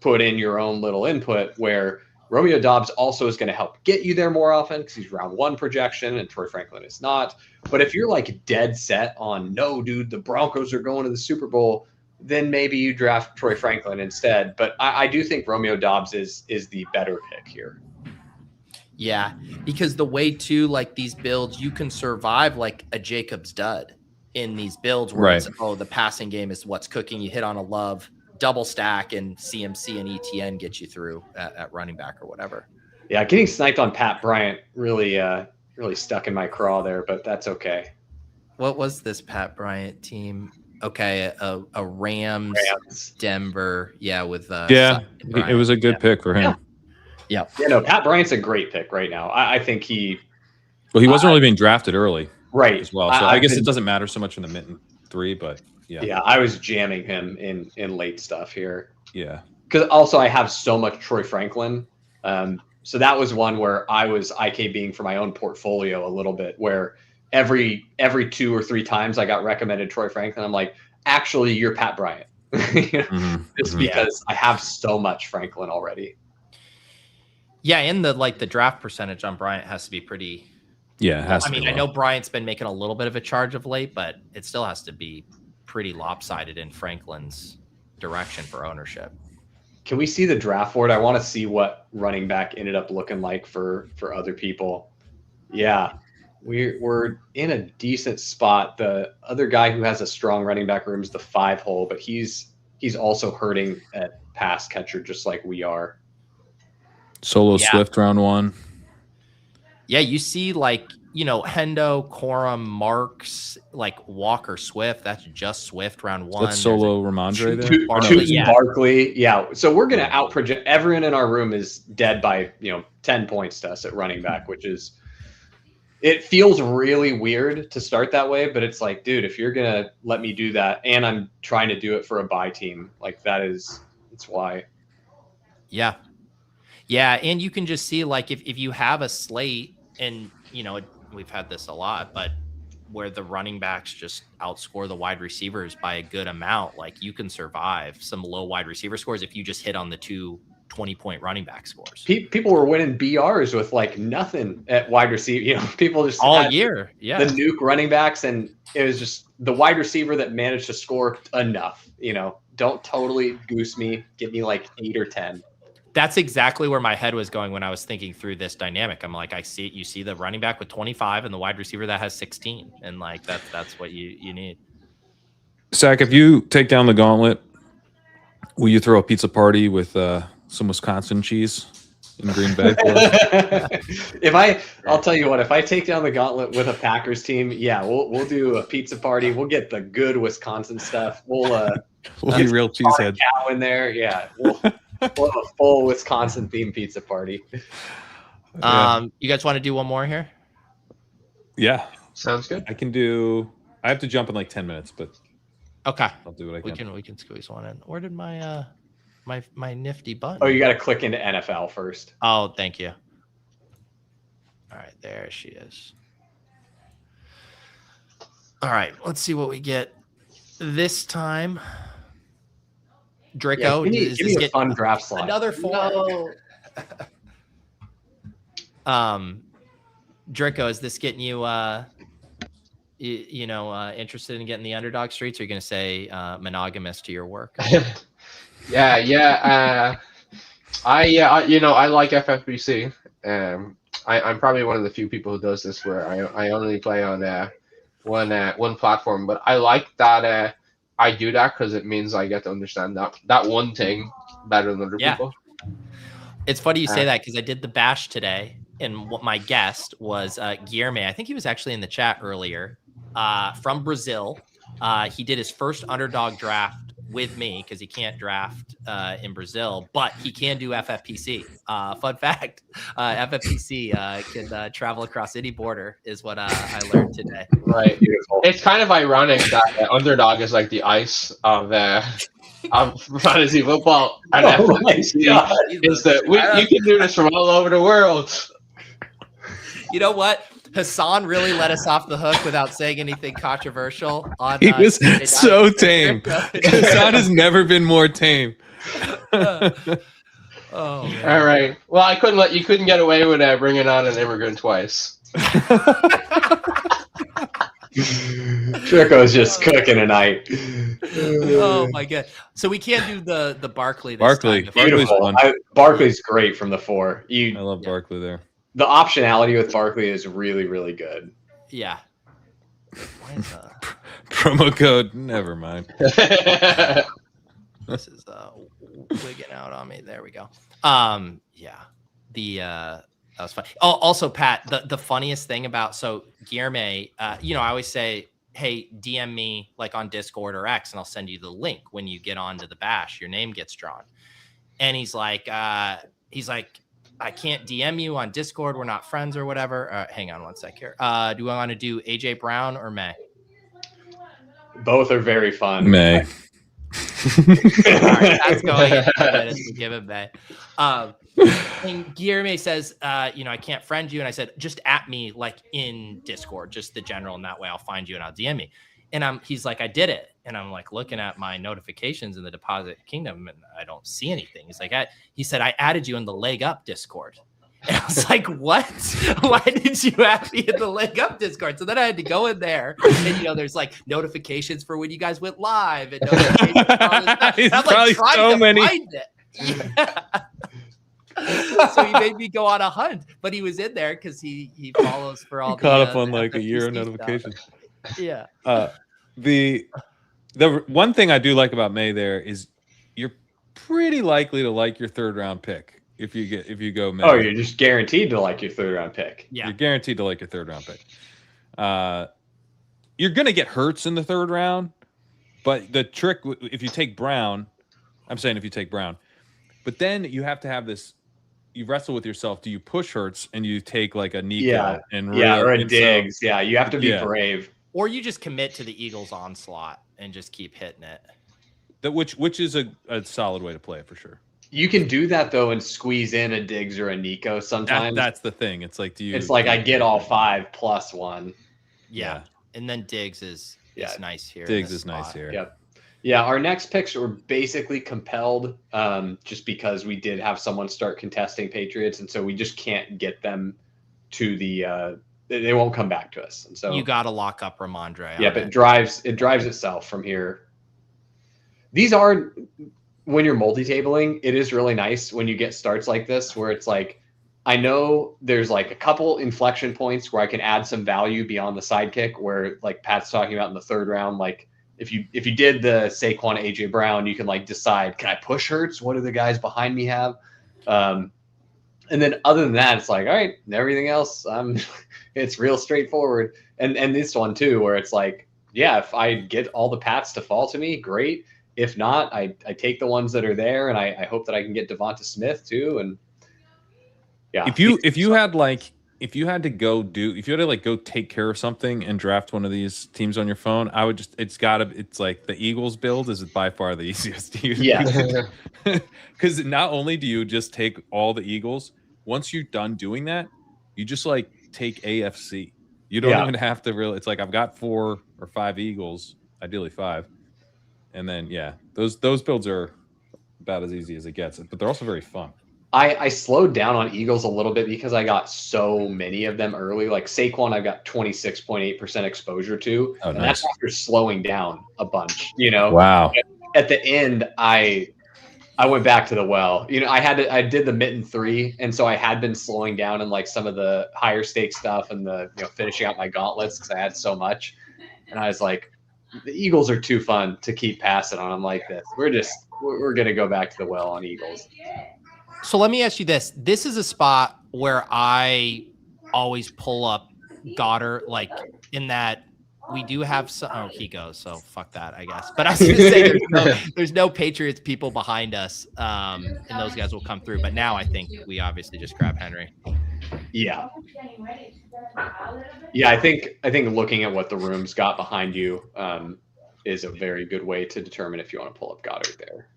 put in your own little input where Romeo Dobbs also is going to help get you there more often because he's round 1 projection and Troy Franklin is not. But if you're like dead set on, no, dude, the Broncos are going to the Super Bowl, then maybe you draft Troy Franklin instead. But I do think Romeo Dobbs is the better pick here. Yeah, because the way to like these builds, you can survive like a Jacob's dud in these builds where it's, the passing game is what's cooking. You hit on a Love, double stack, and CMC and ETN get you through at running back or whatever. Yeah, getting sniped on Pat Bryant really stuck in my craw there, but that's okay. What was this Pat Bryant team? Okay, a Rams, Denver, with it was a good pick for him. Yeah. No, Pat Bryant's a great pick right now. I think he wasn't really being drafted early, right? As well, so I guess it doesn't matter so much in the Mitten 3, but yeah, I was jamming him in late stuff here. Yeah, because also I have so much Troy Franklin, so that was one where I was IKBing for my own portfolio a little bit, where every 2 or 3 times I got recommended Troy Franklin, I'm like, actually, you're Pat Bryant, just because I have so much Franklin already. Yeah, and the draft percentage on Bryant has to be pretty. Yeah, it has to be I know Bryant's been making a little bit of a charge of late, but it still has to be pretty lopsided in Franklin's direction for ownership. Can we see the draft board? I want to see what running back ended up looking like for other people. Yeah, we're in a decent spot. The other guy who has a strong running back room is the 5 hole, but he's also hurting at pass catcher just like we are. Solo Swift round 1. Yeah, you see Hendo, Corum, Marks, like Walker Swift. That's just Swift round 1. That's Solo Ramondre there. Barkley. Yeah. So we're gonna out project. Everyone in our room is dead by 10 points to us at running back, which is, it feels really weird to start that way, but it's like, dude, if you're gonna let me do that, and I'm trying to do it for a bye team, like that's why. Yeah. Yeah, and you can just see if you have a slate, and we've had this a lot, but where the running backs just outscore the wide receivers by a good amount, like you can survive some low wide receiver scores if you just hit on the 2 20-point running back scores. People were winning BRs with nothing at wide receiver. People just all year. Yeah, the nuke running backs, and it was just the wide receiver that managed to score enough. Don't totally goose me. Give me 8 or 10. That's exactly where my head was going when I was thinking through this dynamic. I'm like, you see the running back with 25 and the wide receiver that has 16. And that's what you need. Zach, if you take down the gauntlet, will you throw a pizza party with some Wisconsin cheese in Green Bay? I'll tell you what, if I take down the gauntlet with a Packers team, we'll do a pizza party. We'll get the good Wisconsin stuff. We'll be real cheeseheads. Cow in there. Yeah. We'll have a full Wisconsin themed pizza party. You guys want to do one more here? Yeah, sounds good. I have to jump in 10 minutes, but okay, I'll do what I can. We can squeeze one in. Where did my my nifty button? Oh, you got to click into NFL first. Oh, thank you. All right, there she is. All right, let's see what we get this time. Draco, give me a fun draft slot. Another 4. No. Draco, is this getting you, interested in getting the underdog streets? Or are you going to say monogamous to your work? I like FFPC. I'm probably one of the few people who does this, where I only play on one platform, but I like that. I do that because it means I get to understand that one thing better than other people. It's funny you say that, because I did the bash today, and what my guest was Guilherme. I think he was actually in the chat earlier, from Brazil. He did his first underdog draft with me because he can't draft in Brazil, but he can do FFPC. Fun fact, FFPC can travel across any border, is what I learned today. Right. Beautiful. It's kind of ironic that Underdog is like the ice of fantasy football, and FFPC is you can do this from all over the world. You know what? Hassan really let us off the hook without saying anything controversial. He was so tame. Hassan has never been more tame. Oh, man. All right. Well, you couldn't get away with bringing on an immigrant twice. Draco's just cooking tonight. Oh my god! So we can't do the Barkley. Barkley's fun. Barkley's great from the 4. I love Barkley there. The optionality with Barkley is really, really good. Yeah. Why is Promo code. Never mind. this is wigging out on me? There we go. Yeah. That was fun. Oh, also, Pat, the funniest thing about Guilherme, I always say, hey, DM me like on Discord or X, and I'll send you the link when you get onto the bash. Your name gets drawn. And he's like, I can't DM you on Discord. We're not friends or whatever. Hang on one sec here. Do I want to do AJ Brown or May? Both are very fun. May. All right, that's going in 2 minutes. Give it May. And Guilherme says, I can't friend you. And I said, just at me like in Discord, just the general, and that way I'll find you and I'll DM me. And he's like, I did it. And I'm like looking at my notifications in the Deposit Kingdom and I don't see anything. He's like, he said, I added you in the Leg Up Discord. And I was like, what? Why did you add me in the Leg Up Discord? So then I had to go in there and, there's like notifications for when you guys went live and notifications for all this stuff. And I'm like trying to find it. Yeah. So he made me go on a hunt, but he was in there because he follows for all. Caught up on the like a year of FFPC notifications. stuff. Yeah. The one thing I do like about May there is you're pretty likely to like your 3rd round pick if you go May. Oh, you're just guaranteed to like your 3rd round pick. Yeah. You're guaranteed to like your 3rd round pick. You're gonna get Hurts in the 3rd round, but the trick if you take Brown, but then you have to have this. You wrestle with yourself. Do you push Hurts and you take like a Nico or a Diggs? So, you have to be brave. Or you just commit to the Eagles onslaught and just keep hitting it. Which is a solid way to play it for sure. You can do that though and squeeze in a Diggs or a Nico sometimes. That's the thing. It's like I get all 5 plus 1. Yeah. And then Diggs is nice here. Diggs is nice here. Yep. Yeah, our next picks were basically compelled just because we did have someone start contesting Patriots, and so we just can't get them to the they won't come back to us. And so you got to lock up Ramondre. Yep, it drives itself from here. These are, when you're multi-tabling, it is really nice when you get starts like this where it's like, I know there's like a couple inflection points where I can add some value beyond the sidekick where like Pat's talking about in the 3rd round, like if you did the Saquon AJ Brown, you can like decide, can I push Hurts? What do the guys behind me have? And then other than that, it's like, all right, everything else, it's real straightforward. And this one too, where it's like, yeah, if I get all the Pats to fall to me, great. If not, I take the ones that are there, and I hope that I can get Devonta Smith too. And yeah, if you had to go take care of something and draft one of these teams on your phone, I would it's like the Eagles build is by far the easiest. Yeah. Because not only do you just take all the Eagles, once you're done doing that, you just like take AFC. You don't even have to really. It's like I've got 4 or 5 Eagles, ideally 5, and then those builds are about as easy as it gets, but they're also very fun. I slowed down on Eagles a little bit because I got so many of them early. Like Saquon, I've got 26.8% exposure to, and that's after slowing down a bunch. Wow. At the end, I went back to the well. I did the Mitten 3, and so I had been slowing down in like some of the higher stake stuff and the finishing out my gauntlets because I had so much. And I was like, the Eagles are too fun to keep passing on them like this. We're gonna go back to the well on Eagles. So let me ask you this. This is a spot where I always pull up Goddard, like in that we do have some. Oh, he goes. So fuck that, I guess. But I was going to say there's no Patriots people behind us, and those guys will come through. But now I think we obviously just grab Henry. Yeah. Yeah, I think looking at what the room's got behind you is a very good way to determine if you want to pull up Goddard there.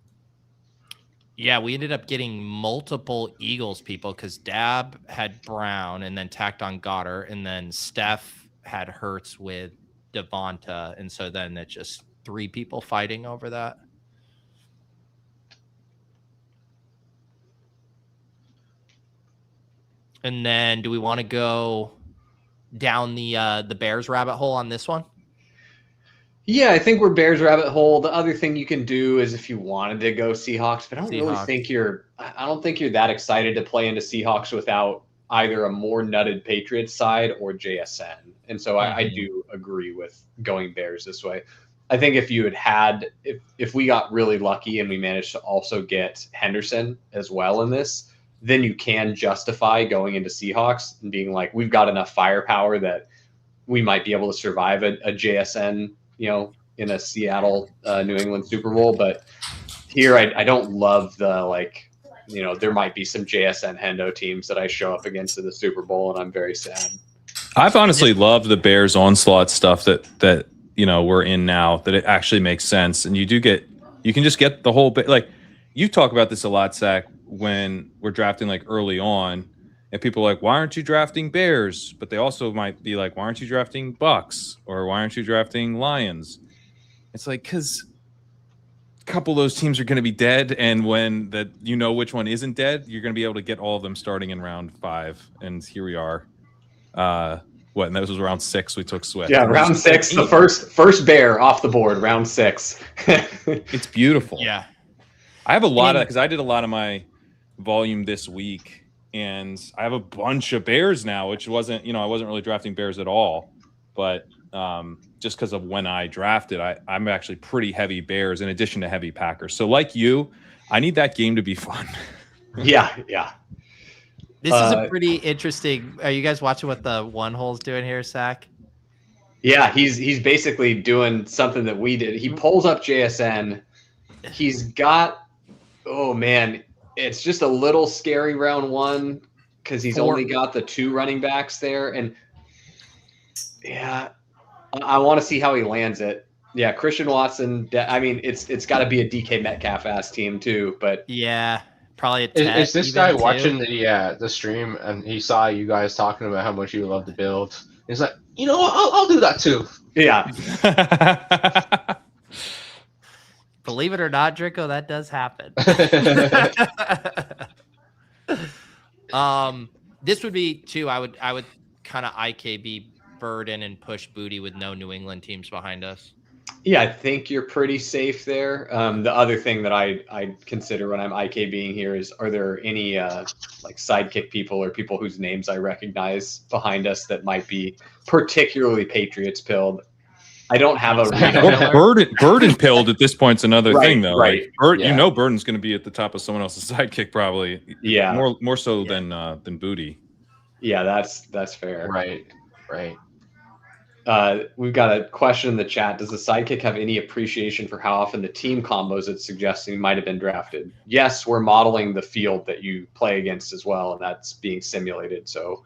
Yeah, we ended up getting multiple Eagles people because Dab had Brown and then tacked on Goddard, and then Steph had Hurts with Devonta, and so then it's just 3 people fighting over that. And then do we want to go down the Bears rabbit hole on this one? Yeah, I think we're Bears rabbit hole. The other thing you can do is if you wanted to go Seahawks, but I don't think you're that excited to play into Seahawks without either a more nutted Patriots side or JSN. And so I do agree with going Bears this way. I think if you if we got really lucky and we managed to also get Henderson as well in this, then you can justify going into Seahawks and being like, we've got enough firepower that we might be able to survive a JSN, in a Seattle, New England Super Bowl. But here, I don't love the, there might be some JSN Hendo teams that I show up against in the Super Bowl, and I'm very sad. I've honestly loved the Bears onslaught stuff that we're in now, that it actually makes sense. And you can just get the whole bit. Like, you talk about this a lot, Zach, when we're drafting like early on, and people are like, why aren't you drafting Bears? But they also might be like, why aren't you drafting Bucks? Or why aren't you drafting Lions? It's like, because a couple of those teams are going to be dead. And when which one isn't dead, you're going to be able to get all of them starting in round 5. And here we are. And that was round 6. We took Swift. Yeah, round 6, the first Bear off the board, round 6. It's beautiful. Yeah. I have a lot of, because I did a lot of my volume this week, and I have a bunch of Bears now, which wasn't, I wasn't really drafting Bears at all, but just because of when I drafted, I'm actually pretty heavy Bears in addition to heavy Packers. So like you, I need that game to be fun. Yeah. This is a pretty interesting. Are you guys watching what the one hole's doing here, Zach? Yeah, he's basically doing something that we did. He pulls up JSN. He's got, oh man, it's just a little scary round 1 because he's only got the 2 running backs there. And yeah, I want to see how he lands it. Yeah, Christian Watson. I mean, it's got to be a DK Metcalf ass team too. But yeah, probably a is this guy watching the stream and he saw you guys talking about how much you love to build? He's like, I'll do that too. Yeah. Believe it or not, Drinko, that does happen. This would be too. I would kind of IKB burden and push booty with no New England teams behind us. Yeah, I think you're pretty safe there. The other thing that I consider when I'm IKBing here is, are there any sidekick people or people whose names I recognize behind us that might be particularly Patriots pilled? I don't have a Burden pilled at this point's another thing though. Right. Like, Burden's going to be at the top of someone else's sidekick probably. Yeah. More so than booty. Yeah, that's fair. Right. We've got a question in the chat. Does the sidekick have any appreciation for how often the team combos it's suggesting might have been drafted? Yes, we're modeling the field that you play against as well, and that's being simulated. So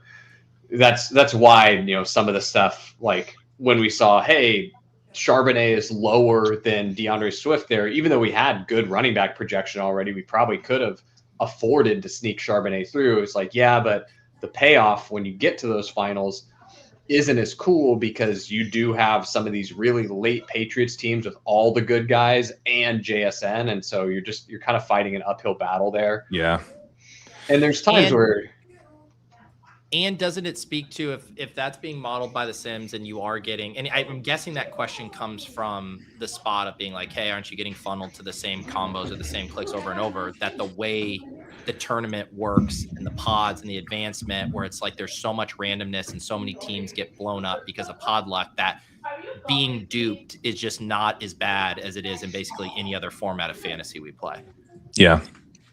that's why, some of the stuff, like when we saw, hey, Charbonnet is lower than DeAndre Swift there, even though we had good running back projection already, we probably could have afforded to sneak Charbonnet through. It's like, yeah, but the payoff when you get to those finals isn't as cool because you do have some of these really late Patriots teams with all the good guys and JSN. And so you're kind of fighting an uphill battle there. Yeah. And there's times where. And doesn't it speak to if that's being modeled by the Sims and you are getting, and I'm guessing that question comes from the spot of being like, hey, aren't you getting funneled to the same combos or the same clicks over and over? That the way the tournament works and the pods and the advancement, where it's like there's so much randomness and so many teams get blown up because of pod luck, that being duped is just not as bad as it is in basically any other format of fantasy we play. Yeah.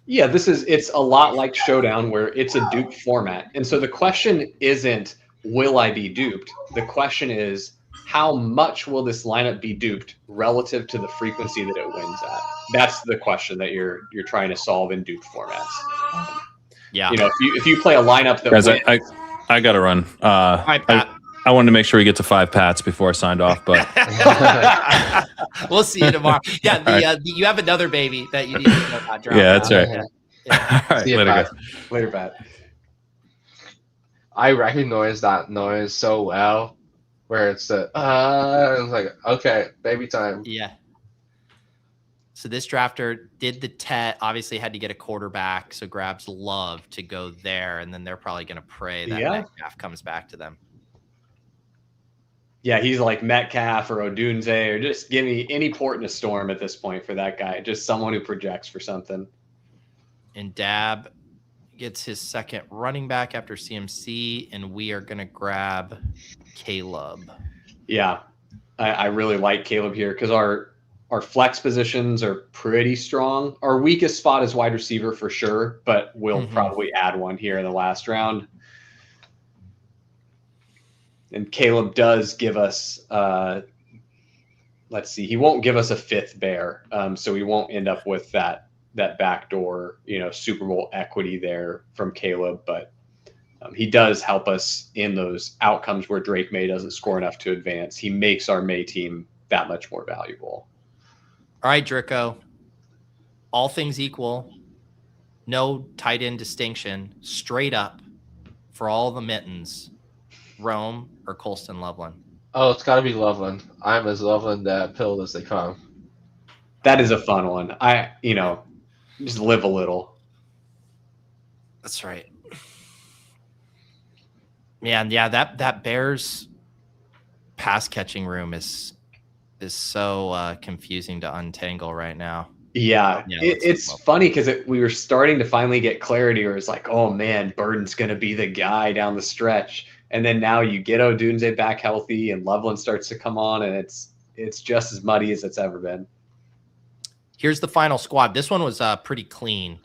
Yeah, it's a lot like Showdown where it's a duped format. And so the question isn't, will I be duped? The question is, how much will this lineup be duped relative to the frequency that it wins at? That's the question that you're trying to solve in duped formats. Yeah. If you play a lineup that wins, I got to run. All right, Pat. I wanted to make sure we get to 5 Pats before I signed off, but we'll see you tomorrow. Yeah, you have another baby that you need to not drop. Yeah, that's right. Yeah. All right, later, Pat. I recognize that noise so well, where it's the it's like, okay, baby time. Yeah. So this drafter did the TET, obviously had to get a quarterback, so grabs Love to go there, and then they're probably going to pray that Metcalf comes back to them. Yeah, he's like Metcalf or Odunze, or just give me any port in a storm at this point for that guy. Just someone who projects for something. And Dab gets his second running back after CMC, and we are going to grab Caleb. Yeah, I really like Caleb here because our flex positions are pretty strong. Our weakest spot is wide receiver for sure, but we'll probably add one here in the last round. And Caleb does give us, let's see, he won't give us a fifth bear, so we won't end up with that backdoor, Super Bowl equity there from Caleb, but he does help us in those outcomes where Drake May doesn't score enough to advance. He makes our May team that much more valuable. All right, Drico. All things equal, no tight end distinction, straight up for all the Mittens, Rome or Colston Loveland? Oh, it's got to be Loveland. I'm as Loveland pilled as they come. That is a fun one. Just live a little. That's right. Man, yeah, that Bears pass catching room is so confusing to untangle right now. Yeah, it's funny because we were starting to finally get clarity where it's like, oh man, Burden's going to be the guy down the stretch. And then now you get Odunze back healthy and Loveland starts to come on, and it's just as muddy as it's ever been. Here's the final squad. This one was pretty clean.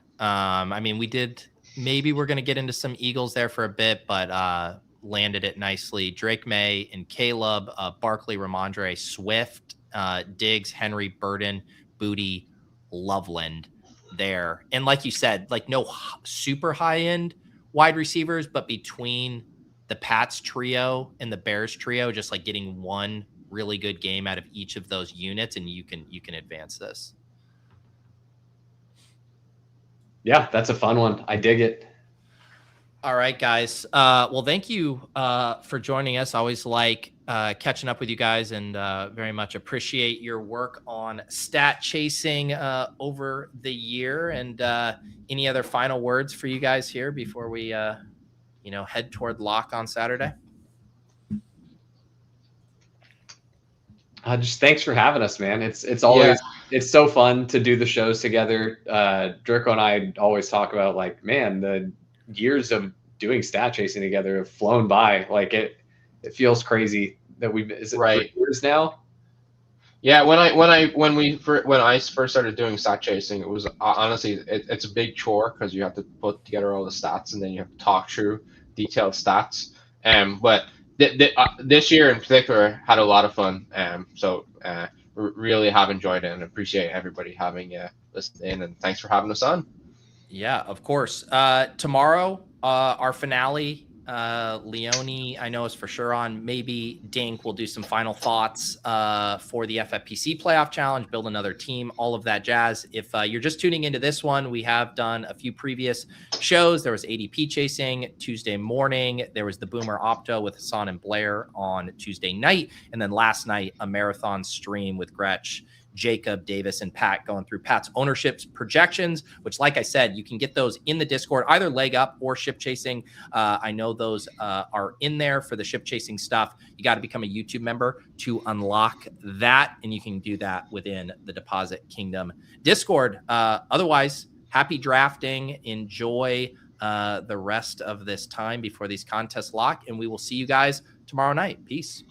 Maybe we're going to get into some Eagles there for a bit, but landed it nicely. Drake May and Caleb, Barkley, Ramondre, Swift, Diggs, Henry, Burden, Booty, Loveland there. And like you said, like no super high end wide receivers, but between the Pats trio and the Bears trio, just like getting one really good game out of each of those units, and you can advance this. Yeah, that's a fun one. I dig it. All right, guys. Well, thank you for joining us. I always like catching up with you guys, and very much appreciate your work on stat chasing over the year. And any other final words for you guys here before we, head toward lock on Saturday? Just thanks for having us, man. It's always it's so fun to do the shows together. Draco and I always talk about like, man, the years of doing stat chasing together have flown by. Like it feels crazy that is it 3 years now? Yeah, when I first started doing stat chasing, it was honestly it's a big chore because you have to put together all the stats and then you have to talk through detailed stats. But this year in particular had a lot of fun. So really have enjoyed it and appreciate everybody having listened in, and thanks for having us on. Yeah, of course. Tomorrow, our finale, Leone, I know is for sure on. Maybe Dink will do some final thoughts for the FFPC playoff challenge, build another team, all of that jazz. If you're just tuning into this one, we have done a few previous shows. There was ADP chasing Tuesday morning. There was the Boomer Opto with Hassan and Blair on Tuesday night. And then last night, a marathon stream with Gretch, Jacob, Davis, and Pat going through Pat's ownership's projections, which, like I said, you can get those in the Discord, either leg up or ship chasing. I know those are in there for the ship chasing stuff. You got to become a YouTube member to unlock that, and you can do that within the Deposit Kingdom Discord. Otherwise, happy drafting. Enjoy the rest of this time before these contests lock, and we will see you guys tomorrow night. Peace.